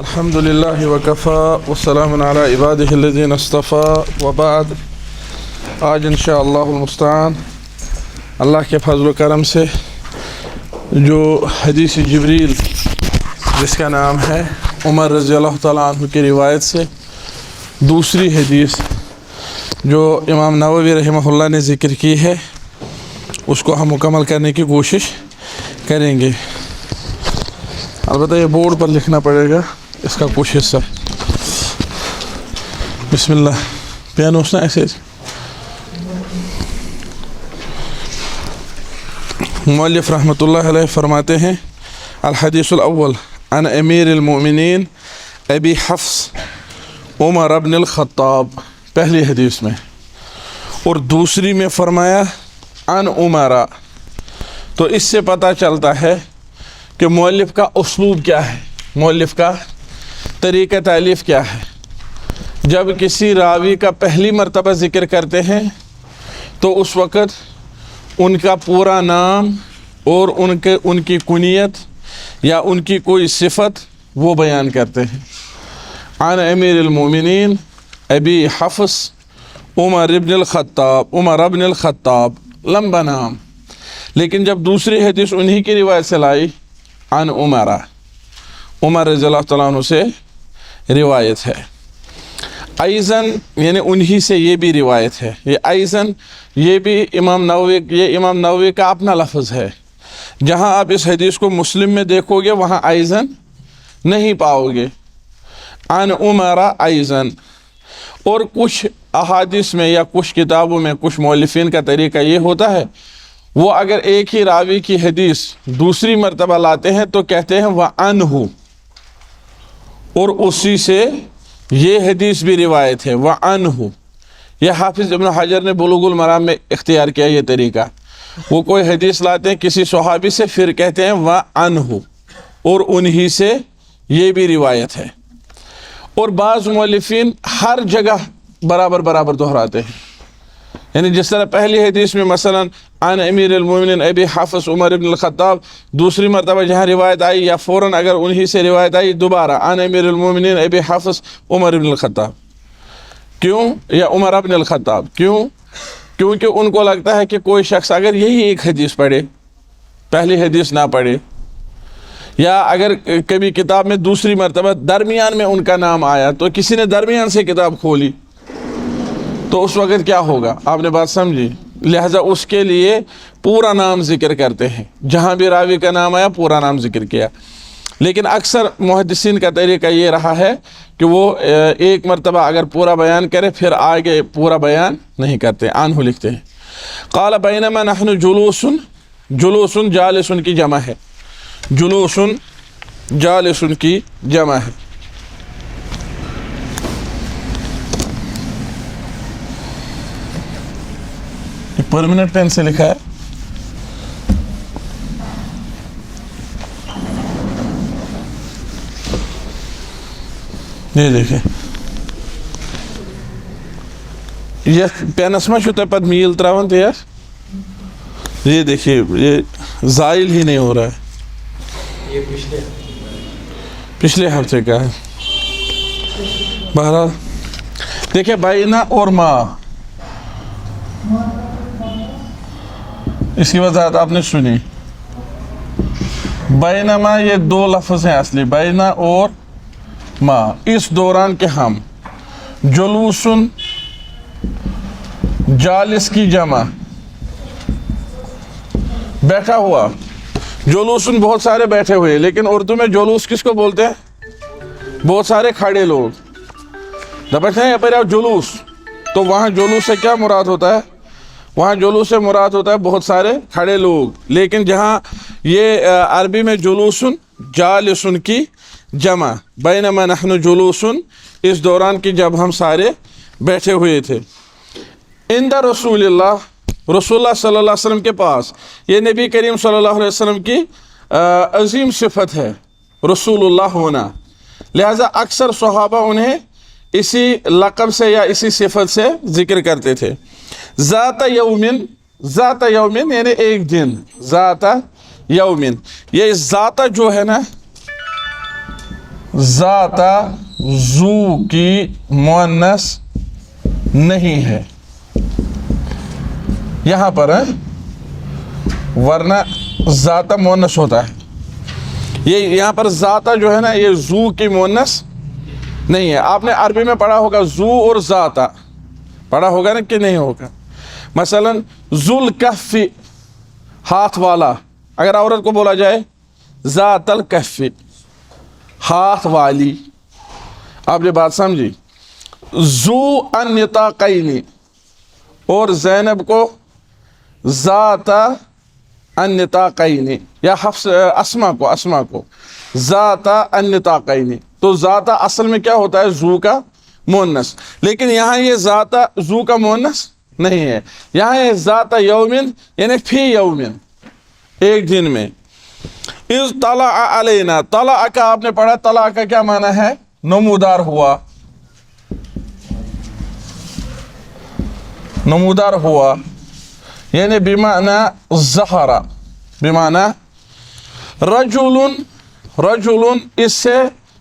الحمد للہ وکفا والسلام علی عبادہ الذین اصطفى وبعد. آج انشاءاللہ المستعان اللہ کے فضل و کرم سے جو حدیث جبریل جس کا نام ہے عمر رضی اللہ تعالیٰ عنہ کی روایت سے دوسری حدیث جو امام نووی رحمہ اللہ نے ذکر کی ہے اس کو ہم مکمل کرنے کی کوشش کریں گے. البتہ یہ بورڈ پر لکھنا پڑے گا اس کا کچھ حصہ. بسم اللہ. پین اس نا ایسے مؤلف رحمۃ اللہ علیہ فرماتے ہیں الحدیث الاول عن امیر المؤمنین ابی حفص عمر بن الخطاب. پہلی حدیث میں اور دوسری میں فرمایا عن عمرہ. تو اس سے پتہ چلتا ہے کہ مؤلف کا اسلوب کیا ہے, مؤلف کا طریقہ تالیف کیا ہے. جب کسی راوی کا پہلی مرتبہ ذکر کرتے ہیں تو اس وقت ان کا پورا نام اور ان کی کنیت یا ان کی کوئی صفت وہ بیان کرتے ہیں. عن امیر المؤمنین ابی حفص عمر بن الخطاب, لمبا نام. لیکن جب دوسری حدیث انہی کی روایت سے لائی عن عمرہ, عمر رضی اللہ تعالیٰ عنہ سے روایت ہے. ایضاً یعنی انہی سے یہ بھی روایت ہے. یہ ایضاً یہ بھی امام نووی کا اپنا لفظ ہے. جہاں آپ اس حدیث کو مسلم میں دیکھو گے وہاں ایضاً نہیں پاؤ گے. عن عمرہ ایضاً. اور کچھ احادیث میں یا کچھ کتابوں میں کچھ مؤلفین کا طریقہ یہ ہوتا ہے وہ اگر ایک ہی راوی کی حدیث دوسری مرتبہ لاتے ہیں تو کہتے ہیں وعنہ, اور اسی سے یہ حدیث بھی روایت ہے وعنہ. یہ حافظ ابن حجر نے بلوغ المرام میں اختیار کیا یہ طریقہ. وہ کوئی حدیث لاتے ہیں کسی صحابی سے پھر کہتے ہیں وعنہ, اور انہی سے یہ بھی روایت ہے. اور بعض مؤلفین ہر جگہ برابر دہراتے ہیں. یعنی جس طرح پہلی حدیث میں مثلا عن امیر المؤمنین ابی حفص عمر بن الخطاب, دوسری مرتبہ جہاں روایت آئی یا فوراً اگر انہی سے روایت آئی دوبارہ عن امیر المؤمنین ابی حفص عمر بن الخطاب. کیوں؟ یا عمر بن الخطاب. کیونکہ ان کو لگتا ہے کہ کوئی شخص اگر یہی ایک حدیث پڑھے, پہلی حدیث نہ پڑھے, یا اگر کبھی کتاب میں دوسری مرتبہ درمیان میں ان کا نام آیا تو کسی نے درمیان سے کتاب کھولی تو اس وقت کیا ہوگا, آپ نے بات سمجھی. لہذا اس کے لیے پورا نام ذکر کرتے ہیں. جہاں بھی راوی کا نام آیا پورا نام ذکر کیا. لیکن اکثر محدثین کا طریقہ یہ رہا ہے کہ وہ ایک مرتبہ اگر پورا بیان کرے پھر آگے پورا بیان نہیں کرتے, عنہ لکھتے ہیں. قال بینما نحن جلوس جالس کی جمع ہے, جلوس جالس کی جمع ہے. پرمنٹ پین سے لکھا ہے. یہ دیکھیں یہ پینس ما چھو پت میل تراون تھے یار. یہ دیکھیے یہ زائل ہی نہیں ہو رہا ہے. یہ پچھلے ہفتے کا ہے. بہرحال دیکھیں بائنا اور ما, اس کی وضاحت آپ نے سنی. بینما یہ دو لفظ ہیں اصلی, بینا اور ما. اس دوران کے ہم جلوسن جالس کی جمع بیٹھا ہوا, جلوسن بہت سارے بیٹھے ہوئے, لیکن اردو میں جلوس کس کو بولتے ہیں؟ بہت سارے کھڑے لوگ. بیٹھے ہیں پر جلوس, تو وہاں جلوس سے کیا مراد ہوتا ہے؟ وہاں جلوس سے مراد ہوتا ہے بہت سارے کھڑے لوگ. لیکن جہاں یہ عربی میں جلوسن جالسن کی جمع, بینما نحن جلوسن, اس دوران کی جب ہم سارے بیٹھے ہوئے تھے. عند رسول اللہ, رسول اللہ صلی اللہ علیہ وسلم کے پاس. یہ نبی کریم صلی اللہ علیہ وسلم کی عظیم صفت ہے رسول اللہ ہونا. لہذا اکثر صحابہ انہیں اسی لقب سے یا اسی صفت سے ذکر کرتے تھے. ذات یومن یعنی ایک دن, ذات یومن. یہ ذات جو ہے نا ذاتا زو کی مؤنث نہیں ہے یہاں پر ہے، ورنہ ذاتا مؤنث ہوتا ہے. یہ یہاں پر ذاتا جو ہے نا یہ زو کی مؤنث نہیں ہے. آپ نے عربی میں پڑھا ہوگا زو اور ذاتا، پڑھا ہوگا نا کہ نہیں ہوگا. مثلا ذل کف، ہاتھ والا، اگر عورت کو بولا جائے ذات الکف، ہاتھ والی. آپ نے بات سمجھی. ذو النطاقین، اور زینب کو ذات النطاقین، یا حفص اسما کو ذات النطاقین. تو ذاتا اصل میں کیا ہوتا ہے؟ زو کا مؤنث. لیکن یہاں یہ ذاتا زو کا مؤنث نہیں ہے، یہاں یہ ذات یومن یعنی فی یومن، ایک دن میں. اذ طلع علینا، طلع کا آپ نے پڑھا، طلع کا کیا معنی ہے؟ نمودار ہوا، نمودار ہوا، یعنی بمعنی ظہر، بمعنی رجل. اس سے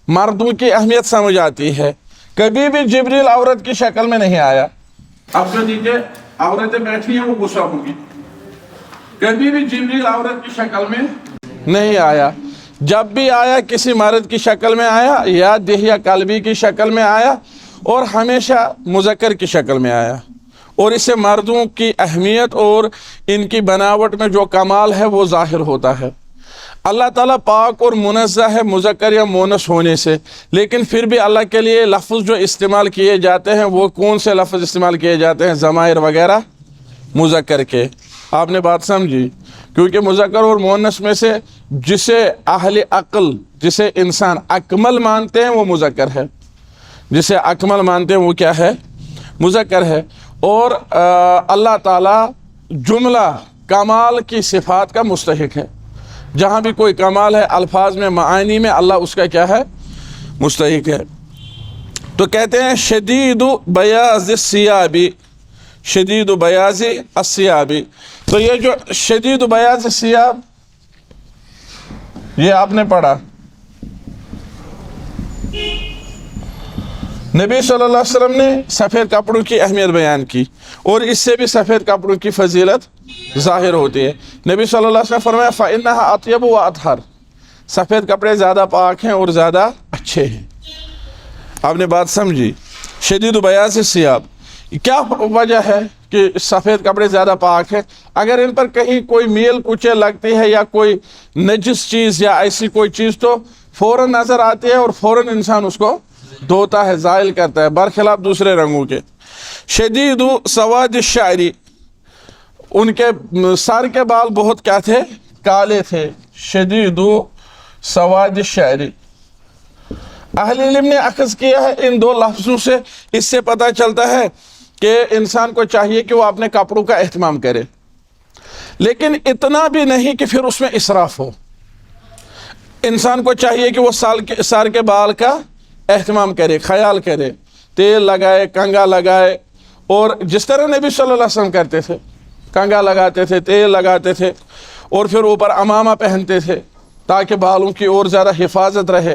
مردوں کی اہمیت سمجھ آتی ہے. کبھی بھی جبریل عورت کی شکل میں نہیں آیا. اب جو نیچے عورتیں بیٹھی ہیں وہ غصہ ہوگی. کبھی بھی جبریل عورت کی شکل میں نہیں آیا. جب بھی آیا کسی مرد کی شکل میں آیا، یا دہیا قلبی کی شکل میں آیا، اور ہمیشہ مذکر کی شکل میں آیا. اور اس سے مردوں کی اہمیت اور ان کی بناوٹ میں جو کمال ہے وہ ظاہر ہوتا ہے. اللہ تعالیٰ پاک اور منزہ ہے مذکر یا مونس ہونے سے، لیکن پھر بھی اللہ کے لیے لفظ جو استعمال کیے جاتے ہیں وہ کون سے لفظ استعمال کیے جاتے ہیں؟ ضمائر وغیرہ مذکر کے. آپ نے بات سمجھی. کیونکہ مذکر اور مونس میں سے جسے اہل عقل، جسے انسان اکمل مانتے ہیں وہ مذکر ہے، جسے اکمل مانتے ہیں وہ کیا ہے؟ مذکر ہے. اور اللہ تعالیٰ جملہ کمال کی صفات کا مستحق ہے. جہاں بھی کوئی کمال ہے الفاظ میں، معانی میں، اللہ اس کا کیا ہے؟ مستحق ہے. تو کہتے ہیں شدید بیاض الثیاب، شدید بیاض الثیاب. تو یہ جو شدید بیاض الثیاب یہ آپ نے پڑھا، نبی صلی اللہ علیہ وسلم نے سفید کپڑوں کی اہمیت بیان کی، اور اس سے بھی سفید کپڑوں کی فضیلت ظاہر ہوتی ہے. نبی صلی اللہ علیہ وسلم فرمایا فَإِنَّهَا أَطْيَبُ وَأَطْهَرُ، سفید کپڑے زیادہ پاک ہیں اور زیادہ اچھے ہیں. آپ نے بات سمجھی. شدید بیاض الثیاب، کیا وجہ ہے کہ سفید کپڑے زیادہ پاک ہیں؟ اگر ان پر کہیں کوئی میل کچے لگتی ہے یا کوئی نجس چیز یا ایسی کوئی چیز تو فوراً نظر آتی ہے، اور فوراً انسان اس کو دھوتا ہے، زائل کرتا ہے، برخلاف دوسرے رنگوں کے. شدید سواد الشعر، ان کے سر کے بال بہت کیا تھے؟ کالے تھے. شدید سواد الشعر. اہل علم نے اخذ کیا ہے ان دو لفظوں سے. اس سے پتہ چلتا ہے کہ انسان کو چاہیے کہ وہ اپنے کپڑوں کا اہتمام کرے، لیکن اتنا بھی نہیں کہ پھر اس میں اسراف ہو. انسان کو چاہیے کہ وہ سر کے بال کا اہتمام کرے، خیال کرے، تیل لگائے، کنگا لگائے. اور جس طرح نبی صلی اللہ علیہ وسلم کرتے تھے، کنگا لگاتے تھے، تیل لگاتے تھے، اور پھر اوپر امامہ پہنتے تھے تاکہ بالوں کی اور زیادہ حفاظت رہے،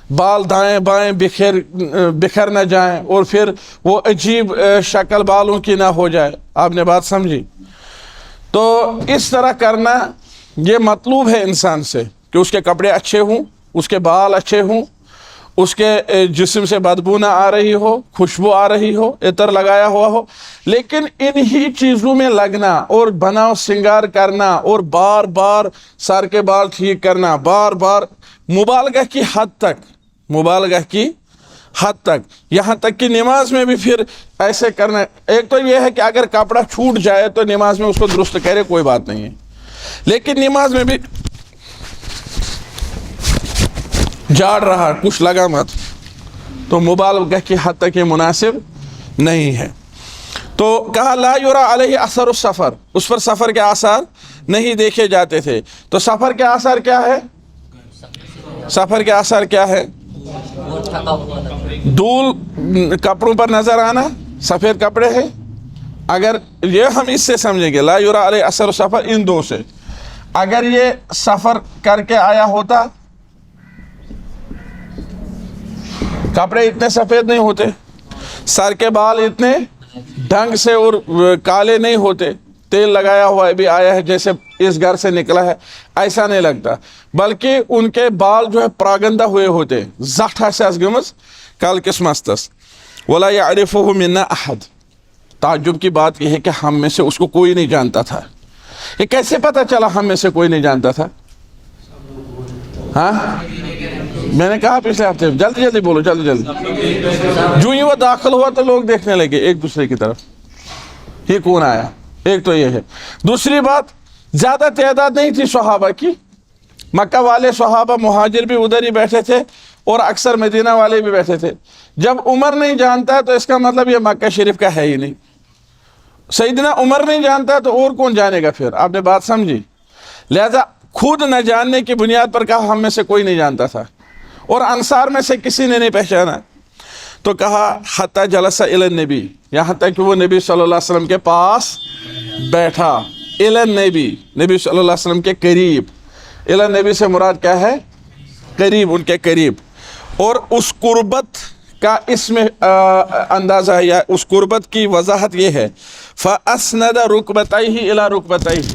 بال دائیں بائیں بکھر نہ جائیں، اور پھر وہ عجیب شکل بالوں کی نہ ہو جائے. آپ نے بات سمجھی. تو اس طرح کرنا یہ مطلوب ہے انسان سے کہ اس کے کپڑے اچھے ہوں، اس کے بال اچھے ہوں، اس کے جسم سے بدبو نہ آ رہی ہو، خوشبو آ رہی ہو، عطر لگایا ہوا ہو. لیکن انہی چیزوں میں لگنا اور بناؤ سنگار کرنا اور بار بار سر کے بال ٹھیک کرنا، بار بار مبالغہ کی حد تک، مبالغہ کی حد تک، یہاں تک کہ نماز میں بھی پھر ایسے کرنا. ایک تو یہ ہے کہ اگر کپڑا چھوٹ جائے تو نماز میں اس کو درست کرے، کوئی بات نہیں ہے، لیکن نماز میں بھی جاڑ رہا، کچھ لگا مت، تو مبالغہ کی حد تک یہ مناسب نہیں ہے. تو کہا لا یرا علیہ اثر السفر، اس پر سفر کے آثار نہیں دیکھے جاتے تھے. تو سفر کے آثار کیا ہے؟ سفر کے آثار کیا ہے؟ دھول کپڑوں پر نظر آنا، سفید کپڑے ہیں. اگر یہ ہم اس سے سمجھیں گے لا یرا علیہ اثر السفر، ان دو سے. اگر یہ سفر کر کے آیا ہوتا کپڑے اتنے سفید نہیں ہوتے, سر کے بال اتنے ڈھنگ سے اور کالے نہیں ہوتے, تیل لگایا ہوا بھی آیا ہے جیسے اس گھر سے نکلا ہے, ایسا نہیں لگتا, بلکہ ان کے بال جو ہے پراگندہ ہوئے ہوتے, زٹ آسیس گمز کل کس مستس. ولا یعرفہ منا احد. تعجب کی بات یہ ہے کہ ہم میں سے اس کو کوئی نہیں جانتا تھا. یہ کیسے پتہ چلا ہم میں سے کوئی نہیں جانتا تھا؟ ہاں میں نے کہا پچھلے ہفتے, جلدی جلدی بولو, جلدی جلدی. جو ہی وہ داخل ہوا تو لوگ دیکھنے لگے ایک دوسرے کی طرف, یہ کون آیا. ایک تو یہ ہے. دوسری بات, زیادہ تعداد نہیں تھی صحابہ کی. مکہ والے صحابہ مہاجر بھی ادھر ہی بیٹھے تھے اور اکثر مدینہ والے بھی بیٹھے تھے. جب عمر نہیں جانتا تو اس کا مطلب یہ مکہ شریف کا ہے ہی نہیں. سیدنا عمر نہیں جانتا تو اور کون جانے گا پھر؟ آپ نے بات سمجھی؟ لہذا خود نہ جاننے کی بنیاد پر کہا ہم میں سے کوئی نہیں جانتا تھا, اور انصار میں سے کسی نے نہیں پہچانا. تو کہا حتی جلس الی النبی, یہاں تک کہ وہ نبی صلی اللہ علیہ وسلم کے پاس بیٹھا. الی النبی, نبی صلی اللہ علیہ وسلم کے قریب. الی النبی سے مراد کیا ہے؟ قریب, ان کے قریب. اور اس قربت کا اس میں اندازہ ہے یا اس قربت کی وضاحت یہ ہے, فَأَسْنَدَ رُكْبَتَيْهِ إِلَى رُكْبَتَيْهِ.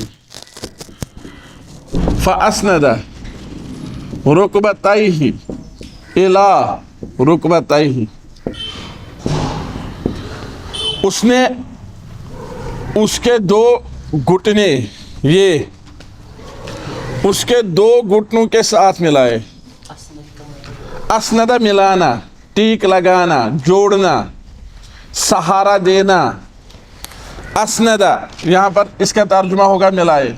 فَأَسْنَدَ رُكْبَتَيْهِ إِلَى رُكْبَتَيْهِ. اس نے اس کے دو گھٹنے, یہ اس کے دو گھٹنوں کے ساتھ ملائے. اسندہ ملانا, ٹیک لگانا, جوڑنا, سہارا دینا. اسندہ یہاں پر اس کا ترجمہ ہوگا ملائے.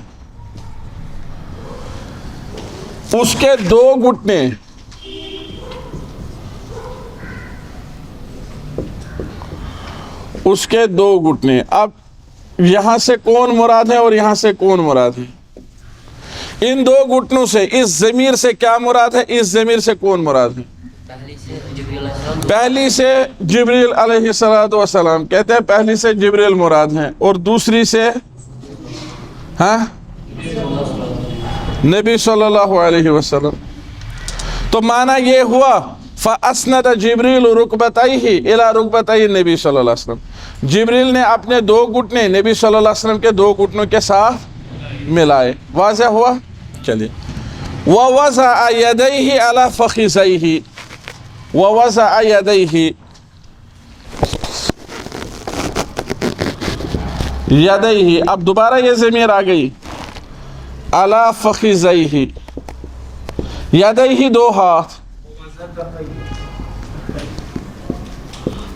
اس کے دو گھٹنے, اس کے دو گھٹنے. اب یہاں سے کون مراد ہے اور یہاں سے کون مراد ہے؟ ان دو گھٹنوں سے اس ضمیر سے کیا مراد ہے, اس ضمیر سے کون مراد ہے؟ پہلی سے جبریل علیہ السلام کہتے ہیں پہلی سے جبریل مراد ہیں, اور دوسری سے ہاں نبی صلی اللہ علیہ وسلم. تو معنی یہ ہوا فَأَسْنَدَ جِبْرِيلُ رُكْبَتَيْهِ إِلَى رُكْبَتَيْ النبی صلی اللہ علیہ وسلم. جبریل نے اپنے دو گھٹنے نبی صلی اللہ علیہ وسلم کے دو گھٹنوں کے ساتھ ملائے. واضح ہوا؟ چلیے. وَوَضَعَ يَدَيْهِ عَلَى فَخِذَيْهِ. وَوَضَعَ يَدَيْهِ, يَدَيْهِ اب دوبارہ یہ ضمیر آ گئی. عَلَى فَخِذَيْهِ, يَدَيْهِ دو ہاتھ,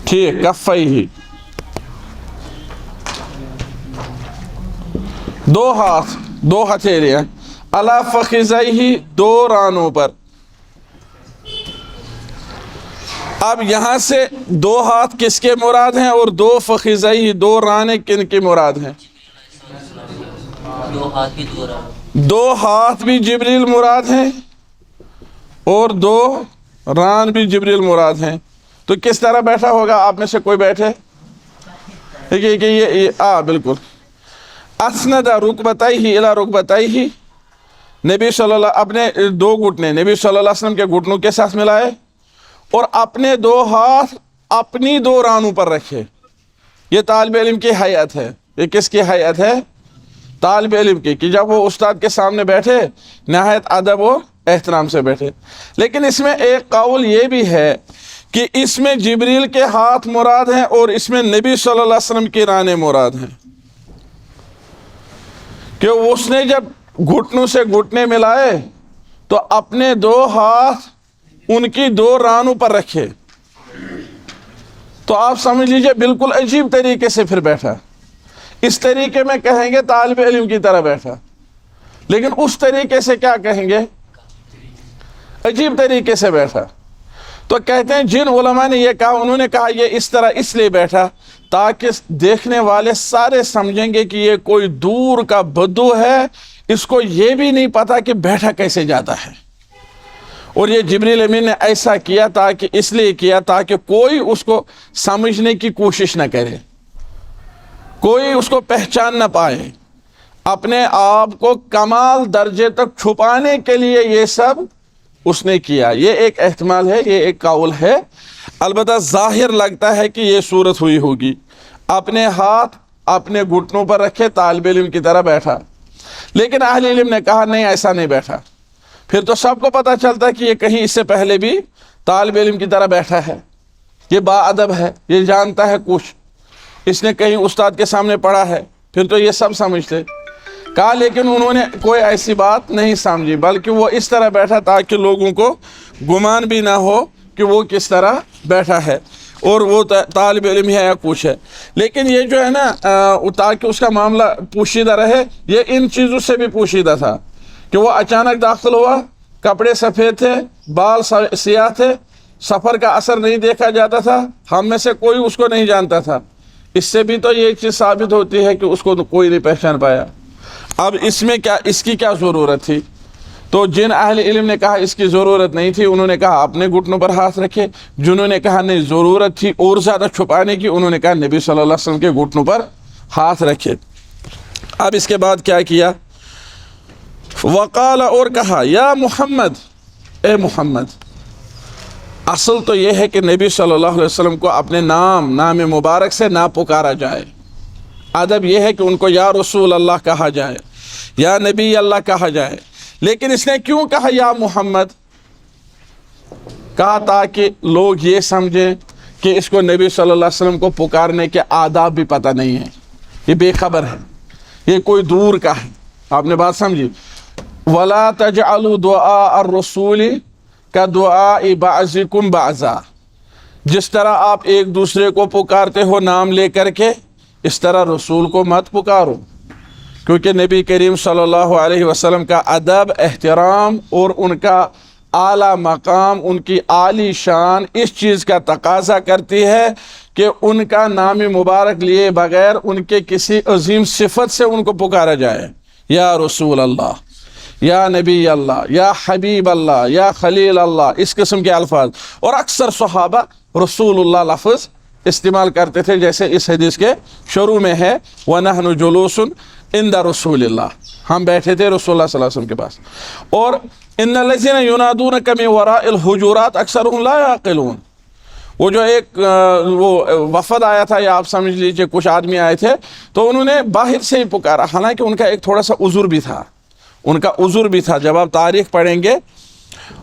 ٹھیک, کفیہ دو ہاتھ, دو ہتھیلیاں. علی فخذیہ دو رانوں پر. اب یہاں سے دو ہاتھ کس کے مراد ہیں اور دو فخذیہ دو رانے کن کی مراد ہیں؟ دو ہاتھ بھی جبریل مراد ہیں اور دو ران بھی جبریل مراد ہیں. تو کس طرح بیٹھا ہوگا آپ میں سے کوئی بیٹھے کہ یہ بالکل. اسند رکبتیہ الی رکبتیہ, نبی صلی اللہ اپنے دو گھٹنے نبی صلی اللہ علیہ وسلم کے گھٹنوں کے ساتھ ملائے اور اپنے دو ہاتھ اپنی دو رانوں پر رکھے. یہ طالب علم کی حیات ہے. یہ کس کی حیات ہے؟ طالب علم کی, کہ جب وہ استاد کے سامنے بیٹھے نہایت ادب و احترام سے بیٹھے. لیکن اس میں ایک قول یہ بھی ہے کہ اس میں جبریل کے ہاتھ مراد ہیں اور اس میں نبی صلی اللہ علیہ وسلم کی رانے مراد ہیں, کہ اس نے جب گھٹنوں سے گھٹنے ملائے تو اپنے دو ہاتھ ان کی دو رانوں پر رکھے. تو آپ سمجھ لیجئے بالکل عجیب طریقے سے پھر بیٹھا. اس طریقے میں کہیں گے طالب علم کی طرح بیٹھا, لیکن اس طریقے سے کیا کہیں گے؟ عجیب طریقے سے بیٹھا. تو کہتے ہیں جن علماء نے یہ کہا, انہوں نے کہا یہ اس طرح اس لیے بیٹھا تاکہ دیکھنے والے سارے سمجھیں گے کہ یہ کوئی دور کا بدو ہے, اس کو یہ بھی نہیں پتا کہ بیٹھا کیسے جاتا ہے. اور یہ جبریل امین نے ایسا کیا تاکہ اس لیے کیا تاکہ کوئی اس کو سمجھنے کی کوشش نہ کرے, کوئی اس کو پہچان نہ پائے. اپنے آپ کو کمال درجے تک چھپانے کے لیے یہ سب اس نے کیا. یہ ایک احتمال ہے, یہ ایک قول ہے. البتہ ظاہر لگتا ہے کہ یہ صورت ہوئی ہوگی۔ اپنے ہاتھ اپنے گھٹنوں پر رکھے طالب علم کی طرح بیٹھا، لیکن اہل علم نے کہا نہیں، ایسا نہیں بیٹھا۔ پھر تو سب کو پتہ چلتا ہے کہ یہ کہیں اس سے پہلے بھی طالب علم کی طرح بیٹھا ہے، یہ با ادب ہے، یہ جانتا ہے کچھ، اس نے کہیں استاد کے سامنے پڑھا ہے، پھر تو یہ سب سمجھتے۔ کہا لیکن انہوں نے کوئی ایسی بات نہیں سمجھی، بلکہ وہ اس طرح بیٹھا تاکہ لوگوں کو گمان بھی نہ ہو کہ وہ کس طرح بیٹھا ہے اور وہ طالب علم ہے یا کچھ ہے۔ لیکن یہ جو ہے نا تاکہ اس کا معاملہ پوشیدہ رہے، یہ ان چیزوں سے بھی پوشیدہ تھا کہ وہ اچانک داخل ہوا، کپڑے سفید تھے، بال سیاہ تھے، سفر کا اثر نہیں دیکھا جاتا تھا، ہم میں سے کوئی اس کو نہیں جانتا تھا۔ اس سے بھی تو یہ چیز ثابت ہوتی ہے کہ اس کو کوئی نہیں پہچان پایا۔ اب اس کی کیا ضرورت تھی؟ تو جن اہل علم نے کہا اس کی ضرورت نہیں تھی، انہوں نے کہا اپنے گھٹنوں پر ہاتھ رکھے۔ جنہوں نے کہا نہیں ضرورت تھی اور زیادہ چھپانے کی، انہوں نے کہا نبی صلی اللہ علیہ وسلم کے گھٹنوں پر ہاتھ رکھے۔ اب اس کے بعد کیا کیا؟ وقال، اور کہا، یا محمد، اے محمد۔ اصل تو یہ ہے کہ نبی صلی اللہ علیہ وسلم کو اپنے نام مبارک سے نہ پکارا جائے۔ ادب یہ ہے کہ ان کو یا رسول اللہ کہا جائے، یا نبی اللہ کہا جائے۔ لیکن اس نے کیوں کہا یا محمد؟ کہا تاکہ لوگ یہ سمجھیں کہ اس کو نبی صلی اللہ علیہ وسلم کو پکارنے کے آداب بھی پتہ نہیں ہے، یہ بے خبر ہے، یہ کوئی دور کا ہے۔ آپ نے بات سمجھی؟ وَلَا تَجْعَلُوا دُعَاءَ الرَّسُولِ كَدُعَاءِ بَعْضِكُمْ بَعْضًا، جس طرح آپ ایک دوسرے کو پکارتے ہو نام لے کر کے، اس طرح رسول کو مت پکارو، کیونکہ نبی کریم صلی اللہ علیہ وسلم کا ادب، احترام اور ان کا اعلیٰ مقام، ان کی عالی شان اس چیز کا تقاضا کرتی ہے کہ ان کا نام مبارک لیے بغیر ان کے کسی عظیم صفت سے ان کو پکارا جائے، یا رسول اللہ، یا نبی اللہ، یا حبیب اللہ، یا خلیل اللہ، اس قسم کے الفاظ۔ اور اکثر صحابہ رسول اللہ لفظ استعمال کرتے تھے، جیسے اس حدیث کے شروع میں ہے وَنَحْنُ جُلُوسٌ عِنْدَ رسول اللہ، ہم بیٹھے تھے رسول اللہ صلی اللہ علیہ وسلم کے پاس۔ اور إِنَّ الَّذِينَ يُنَادُونَكَ مِنْ وَرَاءِ الْحُجُرَاتِ أَكْثَرُهُمْ لَا يَعْقِلُونَ، وہ جو ایک وفد آیا تھا، یا آپ سمجھ لیجئے کچھ آدمی آئے تھے، تو انہوں نے باہر سے ہی پکارا، حالانکہ ان کا ایک تھوڑا سا عذر بھی تھا، ان کا عذر بھی تھا۔ جب آپ تاریخ پڑھیں گے،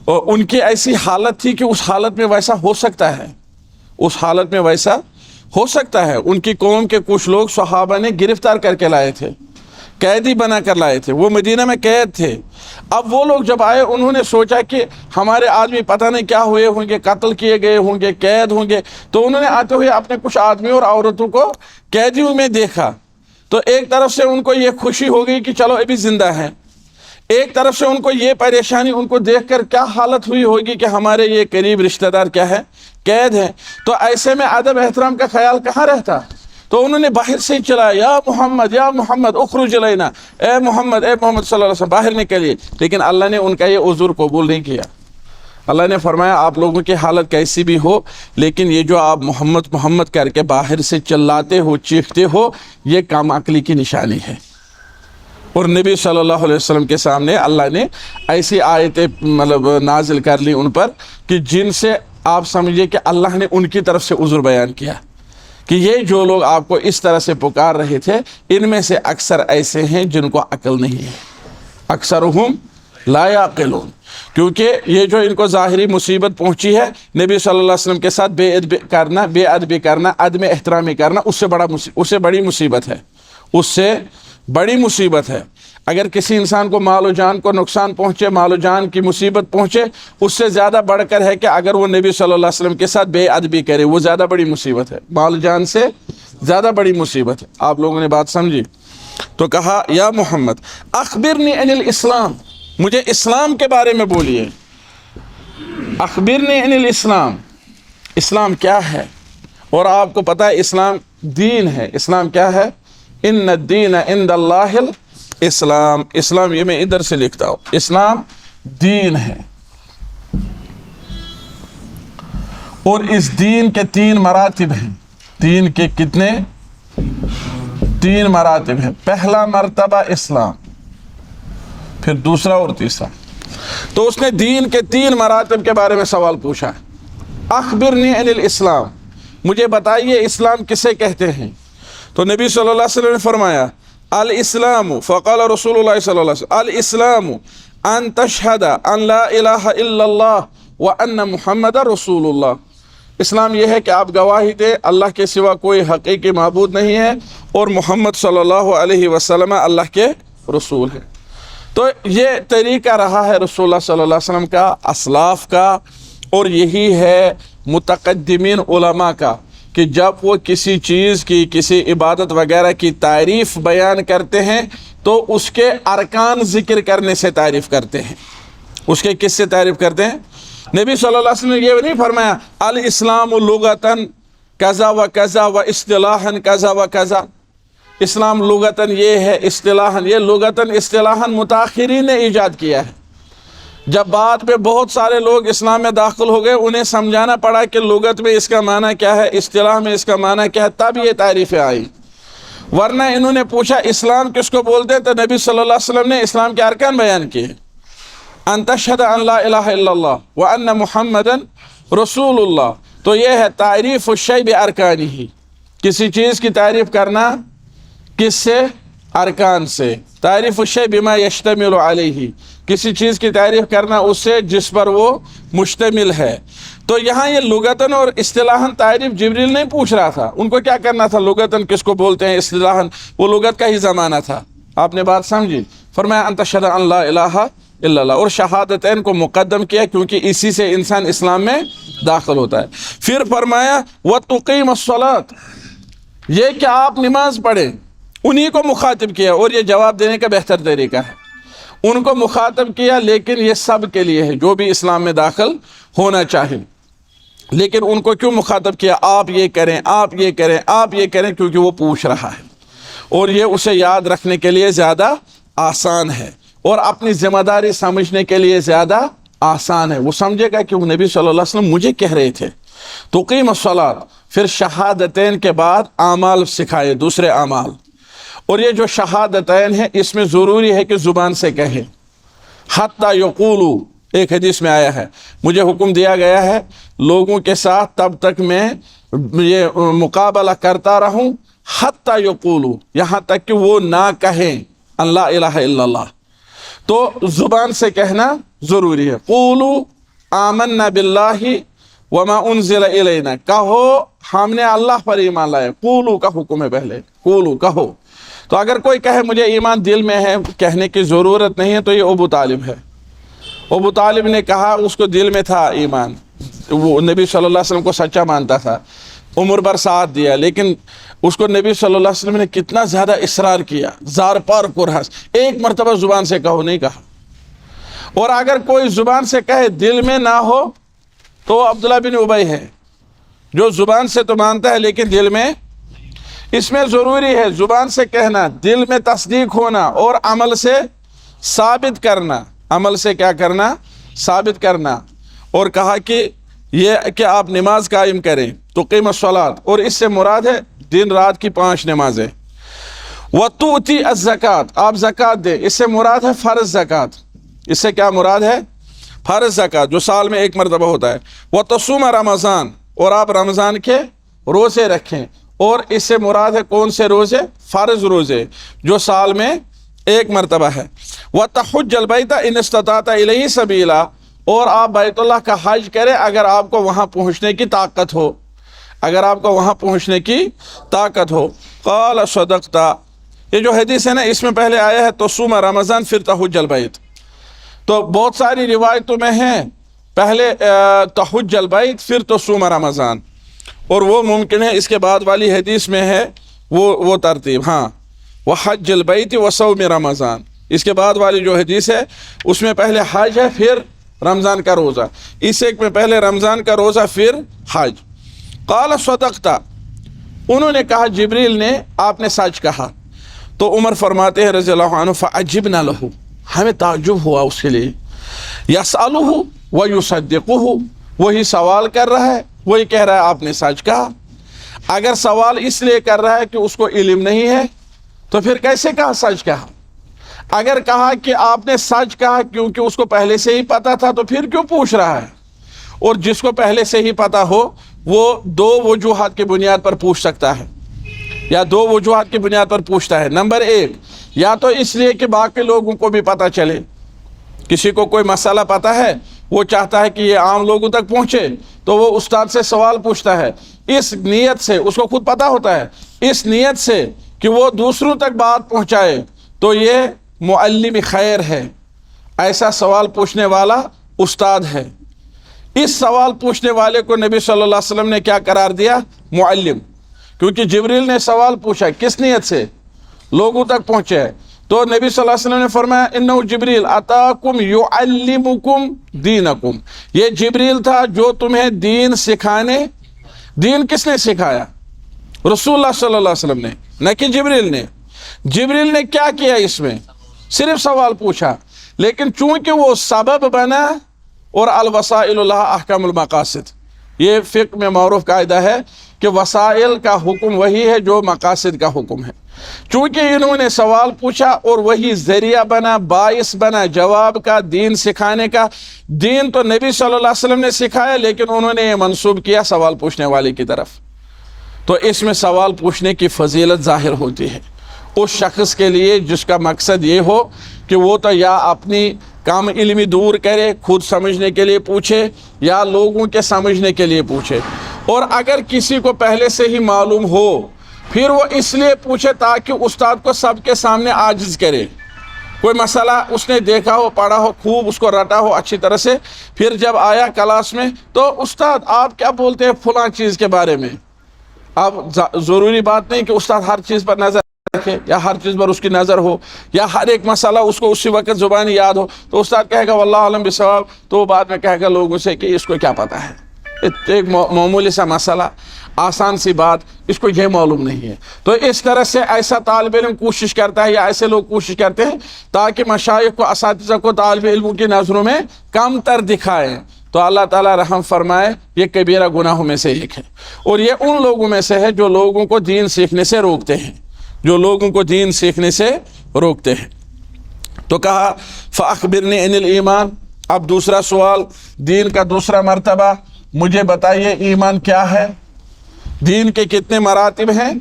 ان کی ایسی حالت تھی کہ اس حالت میں ویسا ہو سکتا ہے، اس حالت میں ویسا ہو سکتا ہے۔ ان کی قوم کے کچھ لوگ صحابہ نے گرفتار کر کے لائے تھے، قیدی بنا کر لائے تھے، وہ مدینہ میں قید تھے۔ اب وہ لوگ جب آئے، انہوں نے سوچا کہ ہمارے آدمی پتہ نہیں کیا ہوئے ہوں گے، قتل کیے گئے ہوں گے، قید ہوں گے، تو انہوں نے آتے ہوئے اپنے کچھ آدمیوں اور عورتوں کو قیدیوں میں دیکھا، تو ایک طرف سے ان کو یہ خوشی ہو گئی کہ چلو ابھی زندہ ہیں، ایک طرف سے ان کو یہ پریشانی، ان کو دیکھ کر کیا حالت ہوئی ہوگی کہ ہمارے یہ قریب رشتہ دار کیا ہے، قید ہیں۔ تو ایسے میں ادب احترام کا خیال کہاں رہتا؟ تو انہوں نے باہر سے ہی چلایا، یا محمد اخرج الینا، اے محمد صلی اللہ علیہ وسلم باہر نکلیے۔ لیکن اللہ نے ان کا یہ عذر قبول نہیں کیا۔ اللہ نے فرمایا آپ لوگوں کی حالت کیسی بھی ہو، لیکن یہ جو آپ محمد کر کے باہر سے چلاتے ہو، چیختے ہو، یہ کم عقلی کی نشانی ہے۔ اور نبی صلی اللہ علیہ وسلم کے سامنے اللہ نے ایسی آیتیں نازل کر لی ان پر کہ جن سے آپ سمجھے کہ اللہ نے ان کی طرف سے عذر بیان کیا کہ یہ جو لوگ آپ کو اس طرح سے پکار رہے تھے، ان میں سے اکثر ایسے ہیں جن کو عقل نہیں ہے، اکثرہم لا یعقلون، کیونکہ یہ جو ان کو ظاہری مصیبت پہنچی ہے، نبی صلی اللہ علیہ وسلم کے ساتھ بے ادبی کرنا، عدم احترامی کرنا، اس سے بڑی مصیبت ہے، اس سے بڑی مصیبت ہے۔ اگر کسی انسان کو مال و جان کو نقصان پہنچے، مال و جان کی مصیبت پہنچے، اس سے زیادہ بڑھ کر ہے کہ اگر وہ نبی صلی اللہ علیہ وسلم کے ساتھ بے ادبی کرے، وہ زیادہ بڑی مصیبت ہے، مال و جان سے زیادہ بڑی مصیبت ہے۔ آپ لوگوں نے بات سمجھی؟ تو کہا یا محمد اخبرنی عن الاسلام، مجھے اسلام کے بارے میں بولیے، اخبرنی عن الاسلام، اسلام کیا ہے؟ اور آپ کو پتہ ہے اسلام دین ہے، اسلام کیا ہے؟ ان الدین عند اللہ الاسلام، اسلام یہ میں ادھر سے لکھتا ہوں، اسلام دین ہے، اور اس دین کے 3 مراتب ہیں۔ دین کے کتنے؟ 3 مراتب ہیں۔ پہلا مرتبہ اسلام، پھر دوسرا اور تیسرا۔ تو اس نے دین کے 3 مراتب کے بارے میں سوال پوچھا ہے۔ اخبرنی عن الاسلام، مجھے بتائیے اسلام کسے کہتے ہیں؟ تو نبی صلی اللہ علیہ وسلم نے فرمایا الاسلام، فقال رسول اللہ صلی اللہ علیہ وسلم الاسلام ان تشہد ان لا الہ الا اللہ وان محمد رسول اللہ، اسلام یہ ہے کہ آپ گواہی دیں اللہ کے سوا کوئی حقیقی معبود نہیں ہے اور محمد صلی اللہ علیہ وسلم اللہ کے رسول ہے۔ تو یہ طریقہ رہا ہے رسول اللہ صلی اللہ علیہ وسلم کا، اسلاف کا، اور یہی ہے متقدمین علماء کا، کہ جب وہ کسی چیز کی، کسی عبادت وغیرہ کی تعریف بیان کرتے ہیں تو اس کے ارکان ذکر کرنے سے تعریف کرتے ہیں۔ اس کے کس سے تعریف کرتے ہیں؟ نبی صلی اللہ علیہ وسلم نے یہ نہیں فرمایا الاسلام لغتاً کذا و کذا و اصطلاحاً کذا و کذا، اسلام لغتاً یہ ہے، اصطلاحاً یہ، لغتاً اصطلاحاً متاخرین نے ایجاد کیا ہے۔ جب بعد میں بہت سارے لوگ اسلام میں داخل ہو گئے، انہیں سمجھانا پڑا کہ لغت میں اس کا معنی کیا ہے، اصطلاح میں اس کا معنی کیا ہے، تب یہ تعریفیں آئی۔ ورنہ انہوں نے پوچھا اسلام کس کو بولتے ہیں، تو نبی صلی اللہ علیہ وسلم نے اسلام کے ارکان بیان کیے، ان تشہد ان لا الہ الا اللہ وان محمدا رسول اللہ۔ تو یہ ہے تعریف الشیء بارکانہ، کسی چیز کی تعریف کرنا کس سے؟ ارکان سے۔ تعریف الشیء بما یشتمل علیہ، کسی چیز کی تعریف کرنا اس سے جس پر وہ مشتمل ہے۔ تو یہاں یہ لغتاً اور اصطلاحاً تعریف جبریل نہیں پوچھ رہا تھا، ان کو کیا کرنا تھا، لغتاً کس کو بولتے ہیں، اصطلاحاً وہ لغت کا ہی زمانہ تھا۔ آپ نے بات سمجھی؟ فرمایا ان تشہد ان لا الہ الا اللہ، اور شہادتین کو مقدم کیا کیونکہ اسی سے انسان اسلام میں داخل ہوتا ہے۔ پھر فرمایا وتقیم الصلاۃ، یہ کہ آپ نماز پڑھیں، انہی کو مخاطب کیا، اور یہ جواب دینے کا بہتر طریقہ ہے۔ ان کو مخاطب کیا، لیکن یہ سب کے لیے ہے جو بھی اسلام میں داخل ہونا چاہے۔ لیکن ان کو کیوں مخاطب کیا؟ آپ یہ کریں، آپ یہ کریں، آپ یہ کریں، کیونکہ وہ پوچھ رہا ہے اور یہ اسے یاد رکھنے کے لیے زیادہ آسان ہے اور اپنی ذمہ داری سمجھنے کے لیے زیادہ آسان ہے۔ وہ سمجھے گا کہ وہ نبی صلی اللہ علیہ وسلم مجھے کہہ رہے تھے۔ تقیم الصلاۃ، پھر شہادتین کے بعد اعمال سکھائے، دوسرے اعمال۔ اور یہ جو شہادتین ہے اس میں ضروری ہے کہ زبان سے کہیں، حتی یقولو، ایک حدیث میں آیا ہے مجھے حکم دیا گیا ہے لوگوں کے ساتھ تب تک میں یہ مقابلہ کرتا رہوں، حتی یقولو، یہاں تک کہ وہ نہ کہیں ان لا الہ الا اللہ۔ تو زبان سے کہنا ضروری ہے۔ قولو آمنا باللہ وما انزل الینا، کہو ہم نے اللہ پر ایمان لائے، قولو کا حکم ہے پہلے، قولو کہو۔ تو اگر کوئی کہے مجھے ایمان دل میں ہے، کہنے کی ضرورت نہیں ہے، تو یہ ابو طالب ہے۔ ابو طالب نے کہا، اس کو دل میں تھا ایمان، وہ نبی صلی اللہ علیہ وسلم کو سچا مانتا تھا، عمر بھر ساتھ دیا، لیکن اس کو نبی صلی اللہ علیہ وسلم نے کتنا زیادہ اصرار کیا، زار پار کرہس، ایک مرتبہ زبان سے کہو، نہیں کہا۔ اور اگر کوئی زبان سے کہے دل میں نہ ہو تو عبداللہ بن ابی ہے، جو زبان سے تو مانتا ہے لیکن دل میں، اس میں ضروری ہے زبان سے کہنا، دل میں تصدیق ہونا اور عمل سے ثابت کرنا، عمل سے کیا کرنا؟ ثابت کرنا۔ اور کہا کہ یہ کہ آپ نماز قائم کریں، تو تقیم الصلاۃ، اور اس سے مراد ہے دن رات کی 5 نمازیں۔ وتؤتی الزکوٰۃ، آپ زکوٰۃ دیں، اس سے مراد ہے فرض زکوٰۃ۔ اس سے کیا مراد ہے؟ فرض زکوٰۃ، جو سال میں ایک مرتبہ ہوتا ہے۔ وتصوم رمضان، اور آپ رمضان کے روزے رکھیں، اور اس سے مراد ہے کون سے روزے؟ فرض روزے جو سال میں ایک مرتبہ ہے۔ وتحج البیت ان استطعت الیہ سبیلا، اور آپ بیت اللہ کا حج کریں اگر آپ کو وہاں پہنچنے کی طاقت ہو، اگر آپ کو وہاں پہنچنے کی طاقت ہو۔ قال صدقت، یہ جو حدیث ہے نا، اس میں پہلے آیا ہے تصوم رمضان پھر تحج البیت، تو بہت ساری روایتوں میں ہیں پہلے تحج البیت پھر تصوم رمضان، اور وہ ممکن ہے اس کے بعد والی حدیث میں ہے وہ ترتیب، ہاں، وحج البیت وصوم رمضان، اس کے بعد والی جو حدیث ہے اس میں پہلے حج ہے پھر رمضان کا روزہ، اس ایک میں پہلے رمضان کا روزہ پھر حج۔ قال صدقت، انہوں نے کہا جبریل نے آپ نے سچ کہا۔ تو عمر فرماتے ہیں رضی اللہ عنہ فعجبنا له، ہمیں تعجب ہوا اس کے لیے، یسألہ ویصدقہ، وہی سوال کر رہا ہے، وہی کہہ رہا ہے آپ نے سچ کہا۔ اگر سوال اس لیے کر رہا ہے کہ اس کو علم نہیں ہے تو پھر کیسے کہا سچ کہا؟ اگر کہا کہ آپ نے سچ کہا کیونکہ اس کو پہلے سے ہی پتا تھا تو پھر کیوں پوچھ رہا ہے؟ اور جس کو پہلے سے ہی پتہ ہو وہ دو وجوہات کی بنیاد پر پوچھ سکتا ہے، یا دو وجوہات کی بنیاد پر پوچھتا ہے۔ نمبر ایک، یا تو اس لیے کہ باقی لوگوں کو بھی پتہ چلے، کسی کو کوئی مسئلہ پتہ ہے، وہ چاہتا ہے کہ یہ عام لوگوں تک پہنچے، تو وہ استاد سے سوال پوچھتا ہے اس نیت سے، اس کو خود پتہ ہوتا ہے، اس نیت سے کہ وہ دوسروں تک بات پہنچائے، تو یہ معلم خیر ہے، ایسا سوال پوچھنے والا استاد ہے۔ اس سوال پوچھنے والے کو نبی صلی اللہ علیہ وسلم نے کیا قرار دیا؟ معلم، کیونکہ جبریل نے سوال پوچھا، کس نیت سے؟ لوگوں تک پہنچے، تو نبی صلی اللہ علیہ وسلم نے فرمایا انہ جبریل اتاکم یعلمکم دینکم، یہ جبریل تھا جو تمہیں دین سکھانے۔ دین کس نے سکھایا؟ رسول اللہ صلی اللہ علیہ وسلم نے، نہ کہ جبریل نے۔ جبریل نے کیا کیا اس میں؟ صرف سوال پوچھا، لیکن چونکہ وہ سبب بنا، اور الوسائل لہا احکام المقاصد، یہ فقہ میں معروف قاعدہ ہے کہ وسائل کا حکم وہی ہے جو مقاصد کا حکم ہے۔ چونکہ انہوں نے سوال پوچھا اور وہی ذریعہ بنا، باعث بنا جواب کا، دین سکھانے کا۔ دین تو نبی صلی اللہ علیہ وسلم نے سکھایا، لیکن انہوں نے یہ منسوب کیا سوال پوچھنے والے کی طرف، تو اس میں سوال پوچھنے کی فضیلت ظاہر ہوتی ہے اس شخص کے لیے جس کا مقصد یہ ہو کہ وہ تو یا اپنی کم علمی دور کرے، خود سمجھنے کے لیے پوچھے، یا لوگوں کے سمجھنے کے لیے پوچھے۔ اور اگر کسی کو پہلے سے ہی معلوم ہو، پھر وہ اس لیے پوچھے تاکہ استاد کو سب کے سامنے عاجز کرے۔ کوئی مسئلہ اس نے دیکھا ہو، پڑھا ہو، خوب اس کو رٹا ہو اچھی طرح سے، پھر جب آیا کلاس میں تو استاد آپ کیا بولتے ہیں فلاں چیز کے بارے میں؟ اب ضروری بات نہیں کہ استاد ہر چیز پر نظر رکھے، یا ہر چیز پر اس کی نظر ہو، یا ہر ایک مسئلہ اس کو اسی وقت زبانی یاد ہو، تو استاد کہے گا واللہ عالم بالصواب، تو وہ بعد میں کہے گا لوگوں سے کہ اس کو کیا پتہ ہے، ایک معمولی سا مسئلہ، آسان سی بات، اس کو یہ معلوم نہیں ہے۔ تو اس طرح سے ایسا طالب علم کوشش کرتا ہے، یا ایسے لوگ کوشش کرتے ہیں تاکہ مشائخ کو، اساتذہ کو طالب علموں کی نظروں میں کم تر دکھائیں، تو اللہ تعالیٰ رحم فرمائے، یہ کبیرہ گناہوں میں سے ایک ہے۔ اور یہ ان لوگوں میں سے ہے جو لوگوں کو دین سیکھنے سے روکتے ہیں، جو لوگوں کو دین سیکھنے سے روکتے ہیں۔ تو کہا فَأَخْبِرْنِي عَنِ الْإِيمَانِ، اب دوسرا سوال، دین کا دوسرا مرتبہ، مجھے بتائیے ایمان کیا ہے؟ دین کے کتنے مراتب ہیں؟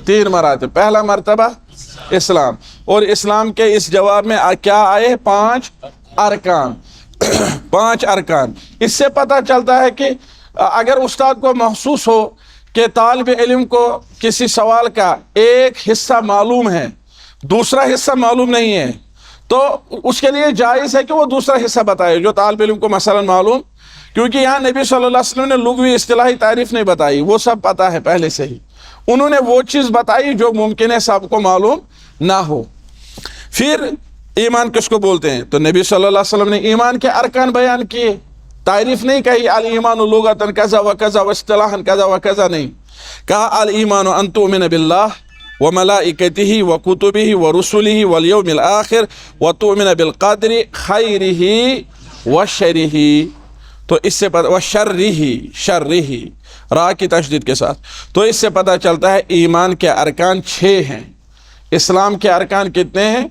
3 مراتب۔ پہلا مرتبہ اسلام، اور اسلام کے اس جواب میں کیا آئے؟ 5 ارکان۔ 5 ارکان۔ اس سے پتہ چلتا ہے کہ اگر استاد کو محسوس ہو کہ طالب علم کو کسی سوال کا ایک حصہ معلوم ہے، دوسرا حصہ معلوم نہیں ہے، تو اس کے لیے جائز ہے کہ وہ دوسرا حصہ بتائے جو طالب علم کو مثلا معلوم، کیونکہ یہاں نبی صلی اللہ علیہ وسلم نے لغوی اصطلاحی تعریف نہیں بتائی، وہ سب پتہ ہے پہلے سے ہی، انہوں نے وہ چیز بتائی جو ممکن ہے سب کو معلوم نہ ہو۔ پھر ایمان کس کو بولتے ہیں؟ تو نبی صلی اللہ علیہ وسلم نے ایمان کے ارکان بیان کیے، تعریف نہیں کہی الایمان لغتاً کذا و کذا و اصطلاحاً کذا و کذا، نہیں کہا الایمان ان تؤمن باللہ وملائکتہ وکتبہ ورسلہ والیوم الآخر وتؤمن بالقدر خیرہ وشرہ، تو اس سے پتہ شرہ را کی تشدید کے ساتھ، تو اس سے پتہ چلتا ہے ایمان کے ارکان 6 ہیں۔ اسلام کے ارکان کتنے ہیں؟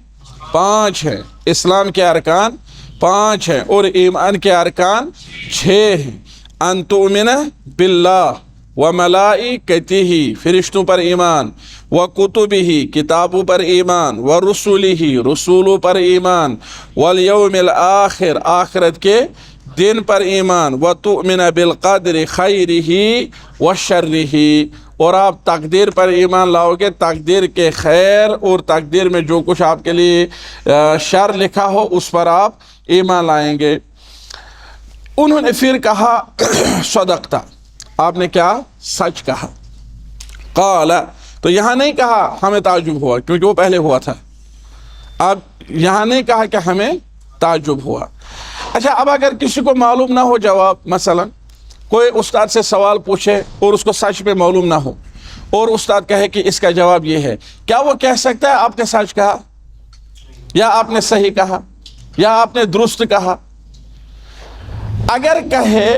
5 ہیں۔ اسلام کے ارکان 5 ہیں اور ایمان کے ارکان 6 ہیں۔ ان تؤمن باللہ وملائکتہ، فرشتوں پر ایمان، وکتبہ، کتابوں پر ایمان، ورسلہ، رسولوں پر ایمان، والیوم الآخر، آخرت کے دن پر ایمان، وتؤمن بالقدر خیرہ وشرہ، اور آپ تقدیر پر ایمان لاؤ گے، تقدیر کے خیر اور تقدیر میں جو کچھ آپ کے لیے شر لکھا ہو اس پر آپ ایمان لائیں گے۔ انہوں نے پھر کہا صدقتا، آپ نے کیا؟ سچ کہا۔ قال، تو یہاں نہیں کہا ہمیں تعجب ہوا کیونکہ وہ پہلے ہوا تھا، اب یہاں نہیں کہا کہ ہمیں تعجب ہوا۔ اچھا، اب اگر کسی کو معلوم نہ ہو جواب، مثلا کوئی استاد سے سوال پوچھے اور اس کو سچ پہ معلوم نہ ہو، اور استاد کہے کہ اس کا جواب یہ ہے، کیا وہ کہہ سکتا ہے آپ نے سچ کہا، یا آپ نے صحیح کہا، یا آپ نے درست کہا؟ اگر کہے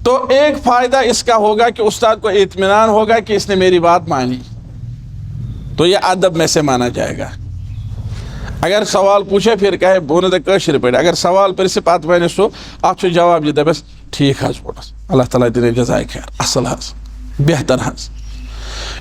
تو ایک فائدہ اس کا ہوگا کہ استاد کو اطمینان ہوگا کہ اس نے میری بات مانی، تو یہ ادب میں سے مانا جائے گا۔ اگر سوال پوچھے پھر کہے بونے تک کشر پڑے، اگر سوال پر سے پات میں نے سو آپ سے جواب یہ دے بس ٹھیک حض بولس اللہ تعالیٰ دے جزائے خیر اصل حض بہتر حض.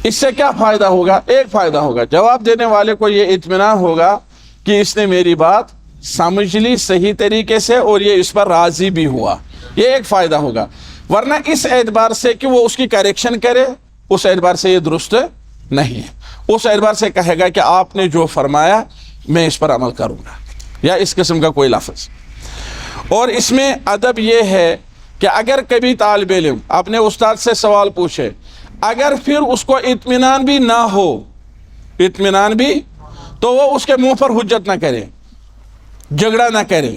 اس سے کیا فائدہ ہوگا؟ ایک فائدہ ہوگا، جواب دینے والے کو یہ اطمینان ہوگا کہ اس نے میری بات سمجھ لی صحیح طریقے سے اور یہ اس پر راضی بھی ہوا، یہ ایک فائدہ ہوگا. ورنہ اس اعتبار سے کہ وہ اس کی کریکشن کرے، اس اعتبار سے یہ درست نہیں ہے. اس اعتبار سے کہے گا کہ آپ نے جو فرمایا میں اس پر عمل کروں گا، یا اس قسم کا کوئی لفظ. اور اس میں ادب یہ ہے کہ اگر کبھی طالب علم اپنے استاد سے سوال پوچھے، اگر پھر اس کو اطمینان بھی نہ ہو، اطمینان بھی، تو وہ اس کے منہ پر حجت نہ کرے، جھگڑا نہ کرے.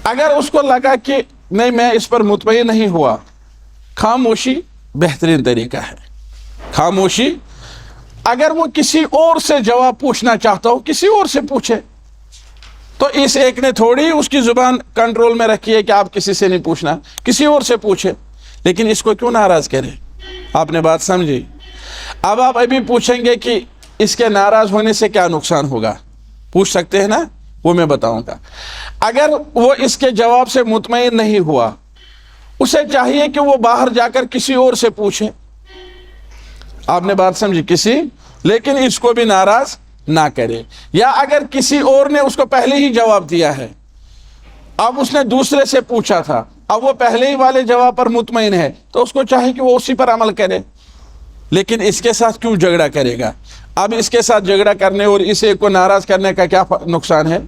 اگر اس کو لگا کہ نہیں میں اس پر مطمئن نہیں ہوا، خاموشی بہترین طریقہ ہے. خاموشی. اگر وہ کسی اور سے جواب پوچھنا چاہتا ہو، کسی اور سے پوچھے، تو اس ایک نے تھوڑی اس کی زبان کنٹرول میں رکھی ہے کہ آپ کسی سے نہیں پوچھنا، کسی اور سے پوچھے. لیکن اس کو کیوں ناراض کرے؟ آپ نے بات سمجھی؟ اب آپ ابھی پوچھیں گے کہ اس کے ناراض ہونے سے کیا نقصان ہوگا، پوچھ سکتے ہیں نا، وہ میں بتاؤں گا. اگر وہ اس کے جواب سے مطمئن نہیں ہوا، اسے چاہیے کہ وہ باہر جا کر کسی اور سے پوچھے. آپ نے بات سمجھی؟ کسی، لیکن اس کو بھی ناراض نہ کرے. یا اگر کسی اور نے اس کو پہلے ہی جواب دیا ہے، اب اس نے دوسرے سے پوچھا تھا، اب وہ پہلے ہی والے جواب پر مطمئن ہے، تو اس کو چاہیے کہ وہ اسی پر عمل کرے. لیکن اس کے ساتھ کیوں جھگڑا کرے گا؟ اب اس کے ساتھ جھگڑا کرنے اور اسے کو ناراض کرنے کا کیا نقصان ہے؟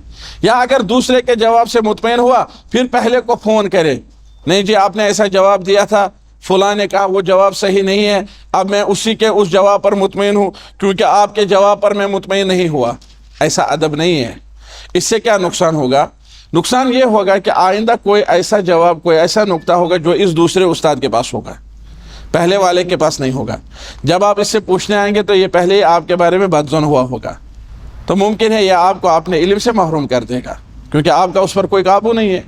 یا اگر دوسرے کے جواب سے مطمئن ہوا، پھر پہلے کو فون کرے، نہیں جی آپ نے ایسا جواب دیا تھا، فلاں نے کہا وہ جواب صحیح نہیں ہے، اب میں اسی کے اس جواب پر مطمئن ہوں کیونکہ آپ کے جواب پر میں مطمئن نہیں ہوا. ایسا ادب نہیں ہے. اس سے کیا نقصان ہوگا؟ نقصان یہ ہوگا کہ آئندہ کوئی ایسا جواب، کوئی ایسا نقطہ ہوگا جو اس دوسرے استاد کے پاس ہوگا، پہلے والے کے پاس نہیں ہوگا. جب آپ اس سے پوچھنے آئیں گے تو یہ پہلے ہی آپ کے بارے میں بدظن ہوا ہوگا، تو ممکن ہے یہ آپ کو اپنے علم سے محروم کر دے گا، کیونکہ آپ کا اس پر کوئی قابو نہیں ہے.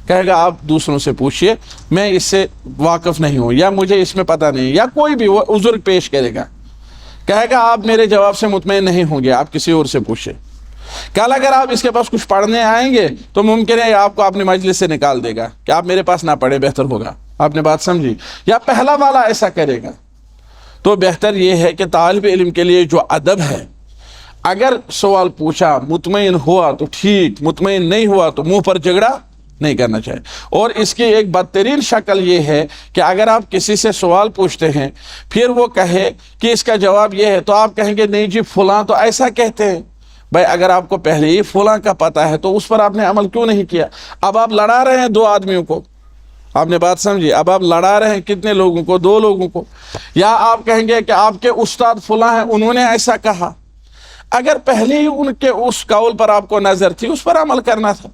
کہے گا آپ دوسروں سے پوچھئے، میں اس سے واقف نہیں ہوں، یا مجھے اس میں پتہ نہیں، یا کوئی بھی وہ عذر پیش کرے گا. کہے گا آپ میرے جواب سے مطمئن نہیں ہوں گے، آپ کسی اور سے پوچھیں. کل اگر آپ اس کے پاس کچھ پڑھنے آئیں گے تو ممکن ہے آپ کو اپنی مجلس سے نکال دے گا کہ آپ میرے پاس نہ پڑھیں، بہتر ہوگا. آپ نے بات سمجھی؟ یا پہلا والا ایسا کرے گا. تو بہتر یہ ہے کہ طالب علم کے لیے جو ادب ہے، اگر سوال پوچھا مطمئن ہوا تو ٹھیک، مطمئن نہیں ہوا تو منہ پر جھگڑا نہیں کرنا چاہیے. اور اس کی ایک بدترین شکل یہ ہے کہ اگر آپ کسی سے سوال پوچھتے ہیں، پھر وہ کہے کہ اس کا جواب یہ ہے، تو آپ کہیں گے نہیں جی فلاں تو ایسا کہتے ہیں. بھائی اگر آپ کو پہلے ہی فلاں کا پتہ ہے تو اس پر آپ نے عمل کیوں نہیں کیا؟ اب آپ لڑا رہے ہیں دو آدمیوں کو. آپ نے بات سمجھی؟ اب آپ لڑا رہے ہیں کتنے لوگوں کو؟ دو لوگوں کو. یا آپ کہیں گے کہ آپ کے استاد فلاں ہیں، انہوں نے ایسا کہا. اگر پہلے ہی ان کے اس قول پر آپ کو نظر تھی، اس پر عمل کرنا تھا.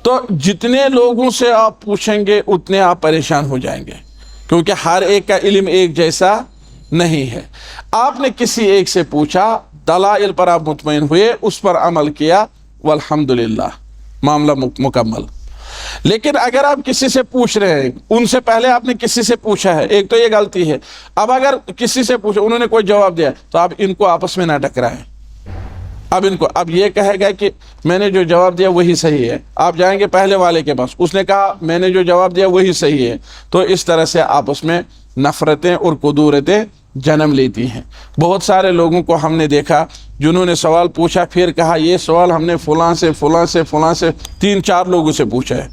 تو جتنے لوگوں سے آپ پوچھیں گے اتنے آپ پریشان ہو جائیں گے، کیونکہ ہر ایک کا علم ایک جیسا نہیں ہے. آپ نے کسی ایک سے پوچھا، دلائل پر آپ مطمئن ہوئے، اس پر عمل کیا، والحمدللہ، معاملہ مکمل. لیکن اگر آپ کسی سے پوچھ رہے ہیں، ان سے پہلے آپ نے کسی سے پوچھا ہے، ایک تو یہ غلطی ہے. اب اگر کسی سے پوچھا، انہوں نے کوئی جواب دیا، تو آپ ان کو آپس میں نہ ٹکرائیں. اب یہ کہے گا کہ میں نے جو جواب دیا وہی صحیح ہے، آپ جائیں گے پہلے والے کے پاس، اس نے کہا میں نے جو جواب دیا وہی صحیح ہے. تو اس طرح سے آپس میں نفرتیں اور کدورتیں جنم لیتی ہیں. بہت سارے لوگوں کو ہم نے دیکھا جنہوں نے سوال پوچھا، پھر کہا یہ سوال ہم نے فلاں سے فلاں سے فلاں سے 3-4 لوگوں سے پوچھا ہے.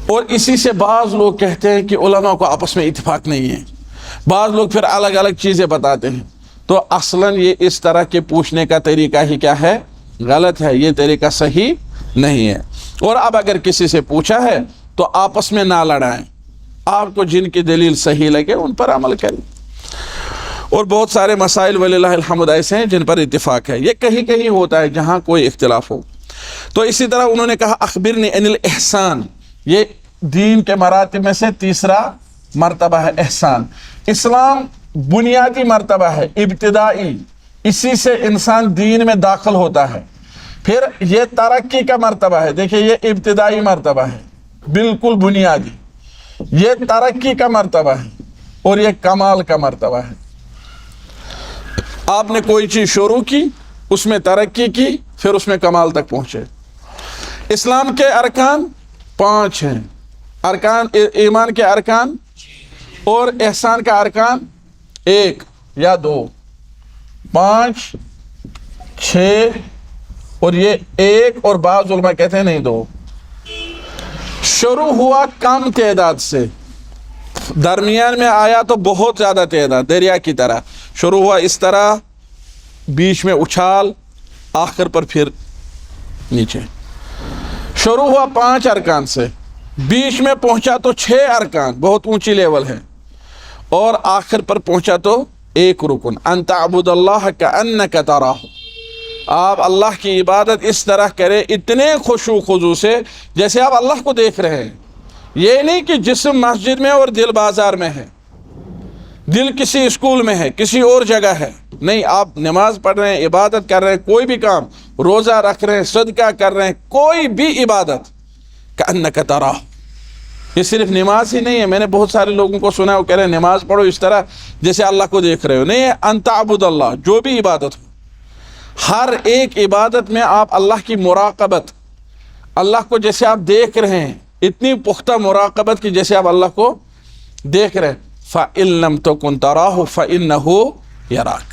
اور اسی سے بعض لوگ کہتے ہیں کہ علماء کو آپس میں اتفاق نہیں ہے. بعض لوگ پھر الگ الگ چیزیں بتاتے ہیں. تو اصلاً یہ اس طرح کے پوچھنے کا طریقہ ہی کیا ہے؟ غلط ہے. یہ طریقہ صحیح نہیں ہے. اور اب اگر کسی سے پوچھا ہے تو آپس میں نہ لڑائیں، آپ کو جن کی دلیل صحیح لگے ان پر عمل کریں. اور بہت سارے مسائل وللہ الحمد ایسے ہیں جن پر اتفاق ہے. یہ کہیں کہیں ہوتا ہے جہاں کوئی اختلاف ہو. تو اسی طرح انہوں نے کہا اخبرنی عن الاحسان، یہ دین کے مراتب میں سے تیسرا مرتبہ ہے احسان. اسلام بنیادی مرتبہ ہے، ابتدائی، اسی سے انسان دین میں داخل ہوتا ہے. پھر یہ ترقی کا مرتبہ ہے. دیکھیں یہ ابتدائی مرتبہ ہے، بالکل بنیادی. یہ ترقی کا مرتبہ ہے اور یہ کمال کا مرتبہ ہے. آپ نے کوئی چیز شروع کی، اس میں ترقی کی، پھر اس میں کمال تک پہنچے. اسلام کے ارکان 5 ہیں ارکان ایمان کے ارکان، اور احسان کا ارکان 1 یا 2، 5 6 اور یہ 1، اور بعض علماء کہتے ہیں نہیں 2۔ شروع ہوا کم تعداد سے، درمیان میں آیا تو بہت زیادہ تعداد، دریا کی طرح شروع ہوا، اس طرح بیچ میں اچھال، آخر پر پھر نیچے۔ شروع ہوا 5 ارکان سے، بیچ میں پہنچا تو 6 ارکان، بہت اونچی لیول ہے، اور آخر پر پہنچا تو 1 رکن، ان تعبد اللہ کأنک تراہ، آپ اللہ کی عبادت اس طرح کریں اتنے خشوع خضوع سے جیسے آپ اللہ کو دیکھ رہے ہیں۔ یہ نہیں کہ جسم مسجد میں اور دل بازار میں ہے، دل کسی اسکول میں ہے، کسی اور جگہ ہے، نہیں، آپ نماز پڑھ رہے ہیں، عبادت کر رہے ہیں، کوئی بھی کام، روزہ رکھ رہے ہیں، صدقہ کر رہے ہیں، کوئی بھی عبادت کأنک تراہ۔ یہ صرف نماز ہی نہیں ہے، میں نے بہت سارے لوگوں کو سنا ہے وہ کہہ رہے ہیں نماز پڑھو اس طرح جیسے اللہ کو دیکھ رہے ہو، نہیں ہے، ان تعبد اللہ، جو بھی عبادت ہو، ہر ایک عبادت میں آپ اللہ کی مراقبت، اللہ کو جیسے آپ دیکھ رہے ہیں، اتنی پختہ مراقبت کی جیسے آپ اللہ کو دیکھ رہے ہیں۔ فَإِن لَمْ تَكُنْ تَرَاهُ فَإِنَّهُ يَرَاكَ،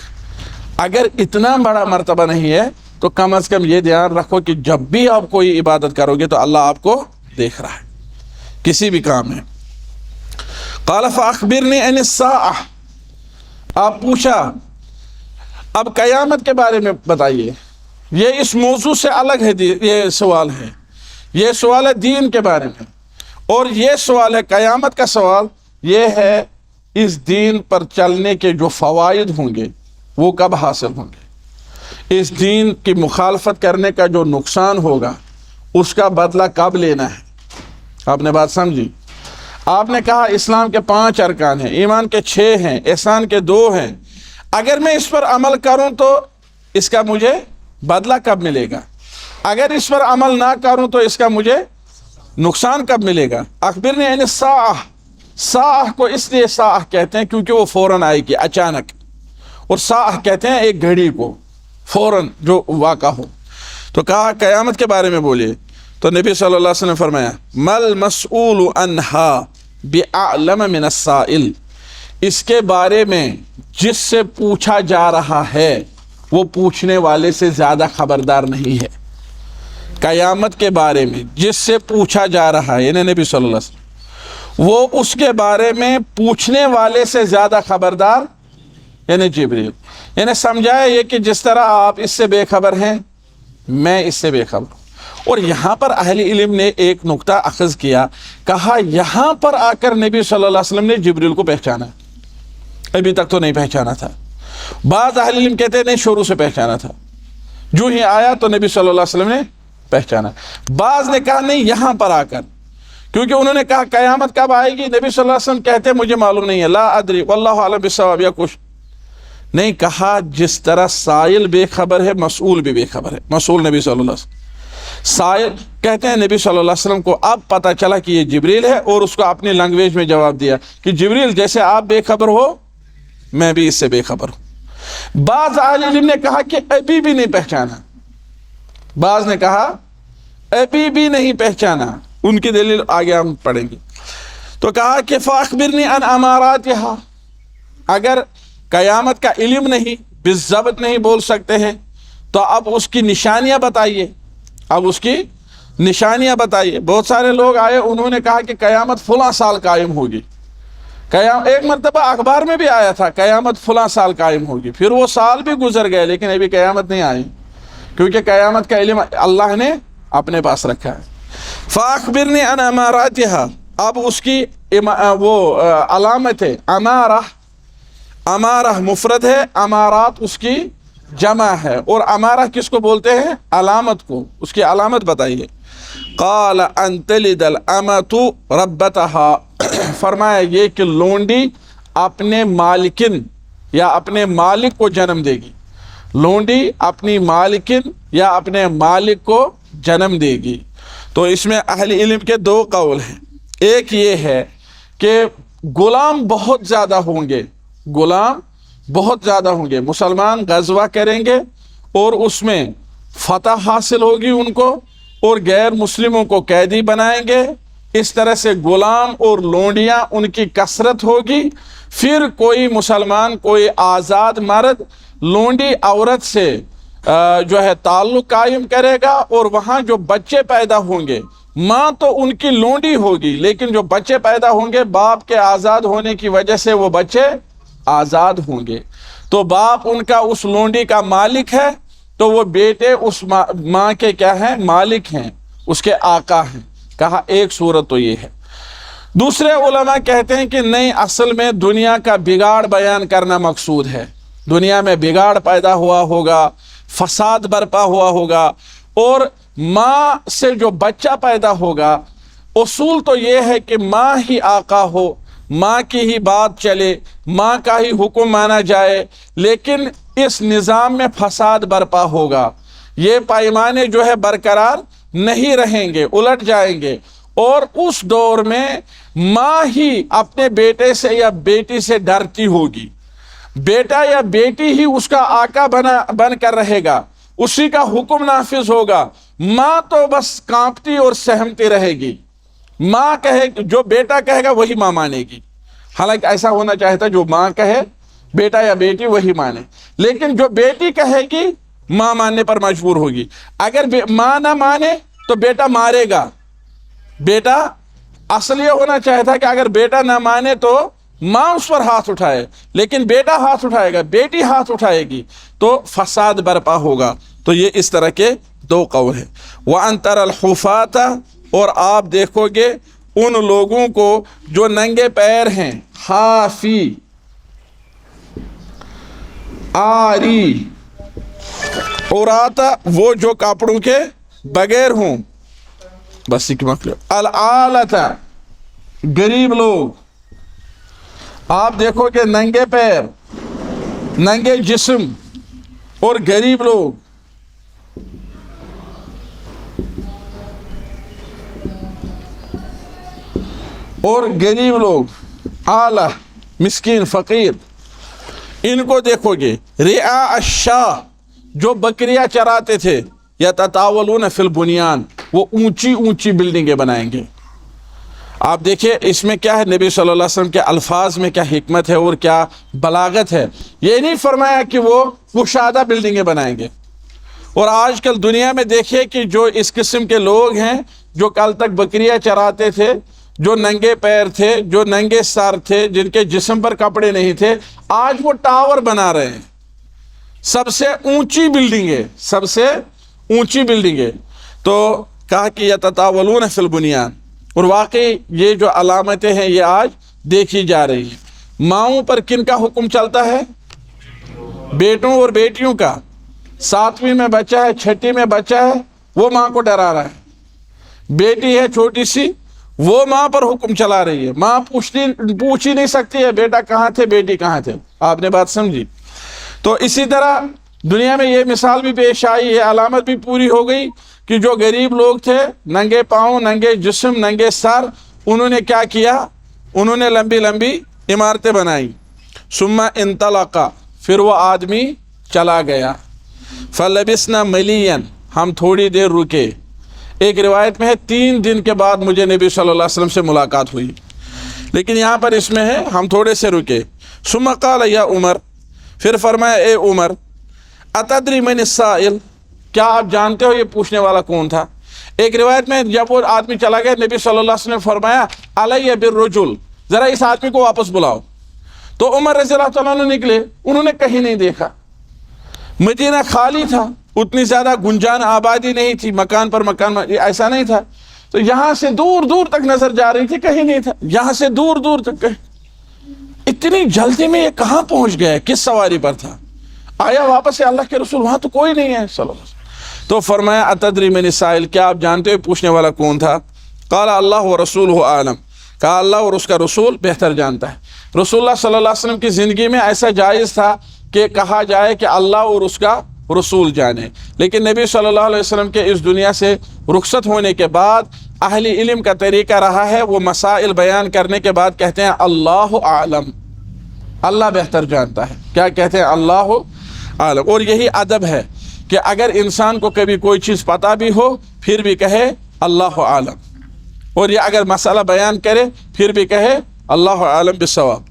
اگر اتنا بڑا مرتبہ نہیں ہے تو کم از کم یہ دھیان رکھو کہ جب بھی آپ کوئی عبادت کرو گے تو اللہ آپ کو دیکھ رہا ہے کسی بھی کام میں۔ قَالَ فَأَخْبِرْنِي عَنِ السَّاعَةِ، آپ پوچھا اب قیامت کے بارے میں بتائیے، یہ اس موضوع سے الگ ہے، یہ سوال ہے، یہ سوال ہے دین کے بارے میں، اور یہ سوال ہے قیامت کا سوال، یہ ہے اس دین پر چلنے کے جو فوائد ہوں گے وہ کب حاصل ہوں گے، اس دین کی مخالفت کرنے کا جو نقصان ہوگا اس کا بدلہ کب لینا ہے۔ آپ نے بات سمجھی؟ آپ نے کہا اسلام کے 5 ارکان ہیں، ایمان کے 6 ہیں، احسان کے 2 ہیں، اگر میں اس پر عمل کروں تو اس کا مجھے بدلہ کب ملے گا، اگر اس پر عمل نہ کروں تو اس کا مجھے نقصان کب ملے گا۔ اخبرنی عن الساعہ، ساعہ کو اس لیے ساعہ کہتے ہیں کیونکہ وہ فوراً آئے گی، اچانک، اور ساعہ کہتے ہیں ایک گھڑی کو، فوراً جو واقع ہو۔ تو کہا قیامت کے بارے میں بولیے، تو نبی صلی اللہ علیہ وسلم نے فرمایا مل مسئول عنہا بعلم من السائل، اس کے بارے میں جس سے پوچھا جا رہا ہے وہ پوچھنے والے سے زیادہ خبردار نہیں ہے۔ قیامت کے بارے میں جس سے پوچھا جا رہا ہے، یعنی نبی صلی اللہ علیہ وسلم، وہ اس کے بارے میں پوچھنے والے سے زیادہ خبردار، یعنی جبریل، یعنی سمجھایا یہ کہ جس طرح آپ اس سے بے خبر ہیں میں اس سے بے خبر ہوں۔ اور یہاں پر اہل علم نے ایک نقطہ اخذ کیا، کہا یہاں پر آ کر نبی صلی اللہ علیہ وسلم نے جبریل کو پہچانا، ابھی تک تو نہیں پہچانا تھا۔ بعض اہل علم کہتے ہیں نہیں، شروع سے پہچانا تھا، جو ہی آیا تو نبی صلی اللہ علیہ وسلم نے پہچانا۔ بعض نے کہا نہیں، یہاں پر آ کر، کیونکہ انہوں نے کہا قیامت کب آئے گی، نبی صلی اللہ علیہ وسلم کہتے ہیں مجھے معلوم نہیں ہے، لا ادری واللہ اعلم بالصواب، یا کچھ نہیں کہا۔ جس طرح سائل بے خبر ہے، مسئول بھی بے خبر ہے، مسئول نبی صلی اللہ علیہ وسلم، سائل کہتے ہیں نبی صلی اللہ علیہ وسلم کو اب پتہ چلا کہ یہ جبریل ہے، اور اس کو اپنی لینگویج میں جواب دیا کہ جبریل جیسے آپ بے خبر ہو میں بھی اس سے بے خبر ہوں۔ بعض اہل علم نے کہا کہ ابھی بھی نہیں پہچانا، بعض نے کہا ابھی بھی نہیں پہچانا، ان کی دلیل آگے ہم پڑھیں گے۔ تو کہا کہ فاخبرنی عن اماراتها، اگر قیامت کا علم نہیں، بالضبط نہیں بول سکتے ہیں تو اب اس کی نشانیاں بتائیے، اب اس کی نشانیاں بتائیے۔ بہت سارے لوگ آئے، انہوں نے کہا کہ قیامت فلاں سال قائم ہوگی، ایک مرتبہ اخبار میں بھی آیا تھا قیامت فلاں سال قائم ہوگی، پھر وہ سال بھی گزر گئے لیکن ابھی قیامت نہیں آئی، کیونکہ قیامت کا علم اللہ نے اپنے پاس رکھا ہے۔ فاخبرنی عن اماراتها، اب اس کی وہ علامت ہے، امارہ مفرد ہے، امارات اس کی جمع ہے، اور امارہ کس کو بولتے ہیں؟ علامت کو، اس کی علامت بتائیے۔ قال ان تلد الامۃ ربتها، فرمایا یہ کہ لونڈی اپنے مالکن یا اپنے مالک کو جنم دے گی، لونڈی اپنی مالکن یا اپنے مالک کو جنم دے گی۔ تو اس میں اہل علم کے 2 قول ہیں، ایک یہ ہے کہ غلام بہت زیادہ ہوں گے، غلام بہت زیادہ ہوں گے، مسلمان غزوہ کریں گے اور اس میں فتح حاصل ہوگی ان کو، اور غیر مسلموں کو قیدی بنائیں گے، اس طرح سے غلام اور لونڈیاں ان کی کثرت ہوگی، پھر کوئی مسلمان کوئی آزاد مرد لونڈی عورت سے جو ہے تعلق قائم کرے گا، اور وہاں جو بچے پیدا ہوں گے، ماں تو ان کی لونڈی ہوگی لیکن جو بچے پیدا ہوں گے باپ کے آزاد ہونے کی وجہ سے وہ بچے آزاد ہوں گے، تو باپ ان کا اس لونڈی کا مالک ہے، تو وہ بیٹے اس ماں کے کیا ہیں؟ مالک ہیں، اس کے آقا ہیں۔ کہا ایک صورت تو یہ ہے۔ دوسرے علماء کہتے ہیں کہ نہیں، اصل میں دنیا کا بگاڑ بیان کرنا مقصود ہے، دنیا میں بگاڑ پیدا ہوا ہوگا، فساد برپا ہوا ہوگا، اور ماں سے جو بچہ پیدا ہوگا، اصول تو یہ ہے کہ ماں ہی آقا ہو، ماں کی ہی بات چلے، ماں کا ہی حکم مانا جائے، لیکن اس نظام میں فساد برپا ہوگا، یہ پیمانے جو ہے برقرار نہیں رہیں گے، الٹ جائیں گے، اور اس دور میں ماں ہی اپنے بیٹے سے یا بیٹی سے ڈرتی ہوگی، بیٹا یا بیٹی ہی اس کا آقا بن کر رہے گا، اسی کا حکم نافذ ہوگا، ماں تو بس کانپتی اور سہمتی رہے گی، ماں کہے، جو بیٹا کہے گا وہی ماں مانے گی، حالانکہ ایسا ہونا چاہتا جو ماں کہے بیٹا یا بیٹی وہی مانے، لیکن جو بیٹی کہے گی ماں ماننے پر مجبور ہوگی، اگر ماں نہ مانے تو بیٹا مارے گا، بیٹا اصل یہ ہونا چاہتا کہ اگر بیٹا نہ مانے تو ماں اس پر ہاتھ اٹھائے، لیکن بیٹا ہاتھ اٹھائے گا، بیٹی ہاتھ اٹھائے گی، تو فساد برپا ہوگا۔ تو یہ اس طرح کے دو قول ہیں۔ وَأَن تَرَى الْحُفَاةَ، اور آپ دیکھو گے ان لوگوں کو جو ننگے پیر ہیں، حافی، آری، عراتا، وہ جو کپڑوں کے بغیر ہوں، بس ایک مطلب، العالتا، غریب لوگ، آپ دیکھو کہ ننگے پیر، ننگے جسم اور غریب لوگ، اعلی، مسکین، فقیر، ان کو دیکھو گے۔ رعاء الشاہ، جو بکریاں چراتے تھے، یتطاولون فی البنیان، وہ اونچی اونچی بلڈنگیں بنائیں گے۔ آپ دیکھیں اس میں کیا ہے، نبی صلی اللہ علیہ وسلم کے الفاظ میں کیا حکمت ہے اور کیا بلاغت ہے۔ یہ نہیں فرمایا کہ وہ کشادہ بلڈنگیں بنائیں گے۔ اور آج کل دنیا میں دیکھیے کہ جو اس قسم کے لوگ ہیں، جو کل تک بکریاں چراتے تھے، جو ننگے پیر تھے، جو ننگے سر تھے، جن کے جسم پر کپڑے نہیں تھے، آج وہ ٹاور بنا رہے ہیں، سب سے اونچی بلڈنگیں، سب سے اونچی بلڈنگیں۔ تو کہا کہ یتطاولون فی البنیان، اور واقعی یہ جو علامتیں ہیں یہ آج دیکھی جا رہی ہیں۔ ماؤں پر کن کا حکم چلتا ہے؟ بیٹوں اور بیٹیوں کا۔ 7ویں میں بچہ ہے، 6ٹی میں بچہ ہے، وہ ماں کو ڈرا رہا ہے۔ بیٹی ہے چھوٹی سی، وہ ماں پر حکم چلا رہی ہے، ماں پوچھ ہی نہیں سکتی ہے بیٹا کہاں تھے، بیٹی کہاں تھے۔ آپ نے بات سمجھی؟ تو اسی طرح دنیا میں یہ مثال بھی پیش آئی، یہ علامت بھی پوری ہو گئی کہ جو غریب لوگ تھے، ننگے پاؤں، ننگے جسم، ننگے سر، انہوں نے کیا کیا؟ انہوں نے لمبی لمبی عمارتیں بنائیں۔ ثم انطلق، پھر وہ آدمی چلا گیا۔ فلبثنا ملیا، ہم تھوڑی دیر رکے۔ ایک روایت میں ہے 3 دن کے بعد مجھے نبی صلی اللہ علیہ وسلم سے ملاقات ہوئی، لیکن یہاں پر اس میں ہے ہم تھوڑے سے رکے۔ ثم قال یا عمر، پھر فرمایا اے عمر، اتدری من السائل، کیا آپ جانتے ہو یہ پوچھنے والا کون تھا؟ ایک روایت میں جب وہ آدمی چلا گیا، نبی صلی اللہ علیہ وسلم نے فرمایا علی بالرجل، ذرا اس آدمی کو واپس بلاؤ۔ تو عمر رضی اللہ تعالیٰ عنہ نکلے، انہوں نے کہیں نہیں دیکھا، مدینہ خالی تھا، اتنی زیادہ گنجان آبادی نہیں تھی، مکان پر مکان ایسا نہیں تھا، تو یہاں سے دور دور تک نظر جا رہی تھی، کہیں نہیں تھا، یہاں سے دور دور تک کہیں۔ اتنی جلدی میں یہ کہاں پہنچ گیا، کس سواری پر تھا؟ آیا واپس سے اللہ کے رسول، وہاں تو کوئی نہیں ہے صلی اللہ علیہ وسلم۔ تو فرمایا اتدری من السائل، کیا آپ جانتے ہو پوچھنے والا کون تھا؟ قال اللہ ورسولہ اعلم، کہا اللہ اور اس کا رسول بہتر جانتا ہے۔ رسول اللہ صلی اللہ علیہ وسلم کی زندگی میں ایسا جائز تھا کہ کہا جائے کہ اللہ اور اس کا رسول جانے، لیکن نبی صلی اللہ علیہ وسلم کے اس دنیا سے رخصت ہونے کے بعد اہل علم کا طریقہ رہا ہے، وہ مسائل بیان کرنے کے بعد کہتے ہیں اللہ اعلم، اللہ بہتر جانتا ہے۔ کیا کہتے ہیں؟ اللہ اعلم۔ اور یہی ادب ہے کہ اگر انسان کو کبھی کوئی چیز پتہ بھی ہو، پھر بھی کہے اللہ عالم، اور یہ اگر مسئلہ بیان کرے پھر بھی کہے اللہ عالم بالصواب۔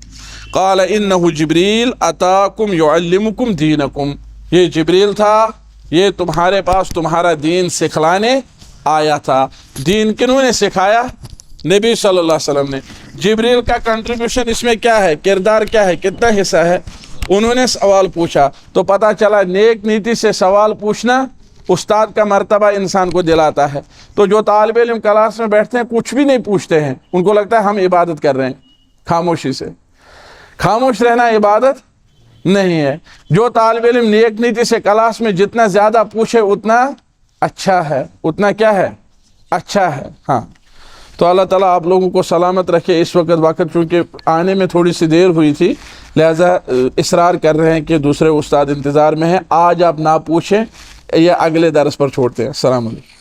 قال انہ جبریل اتاکم یعلمکم دینکم، یہ جبریل تھا، یہ تمہارے پاس تمہارا دین سکھلانے آیا تھا۔ دین کنہوں نے سکھایا؟ نبی صلی اللہ علیہ وسلم نے۔ جبریل کا کنٹریبیوشن اس میں کیا ہے، کردار کیا ہے، کتنا حصہ ہے؟ انہوں نے سوال پوچھا تو پتہ چلا نیک نیتی سے سوال پوچھنا استاد کا مرتبہ انسان کو دلاتا ہے۔ تو جو طالب علم کلاس میں بیٹھتے ہیں کچھ بھی نہیں پوچھتے ہیں، ان کو لگتا ہے ہم عبادت کر رہے ہیں خاموشی سے۔ خاموش رہنا عبادت نہیں ہے۔ جو طالب علم نیک نیتی سے کلاس میں جتنا زیادہ پوچھے اتنا اچھا ہے، اتنا کیا ہے، اچھا ہے۔ ہاں، تو اللہ تعالیٰ آپ لوگوں کو سلامت رکھے۔ اس وقت چونکہ آنے میں تھوڑی سی دیر ہوئی تھی، لہذا اصرار کر رہے ہیں کہ دوسرے استاد انتظار میں ہیں۔ آج آپ نہ پوچھیں، یہ اگلے درس پر چھوڑتے ہیں۔ السلام علیکم۔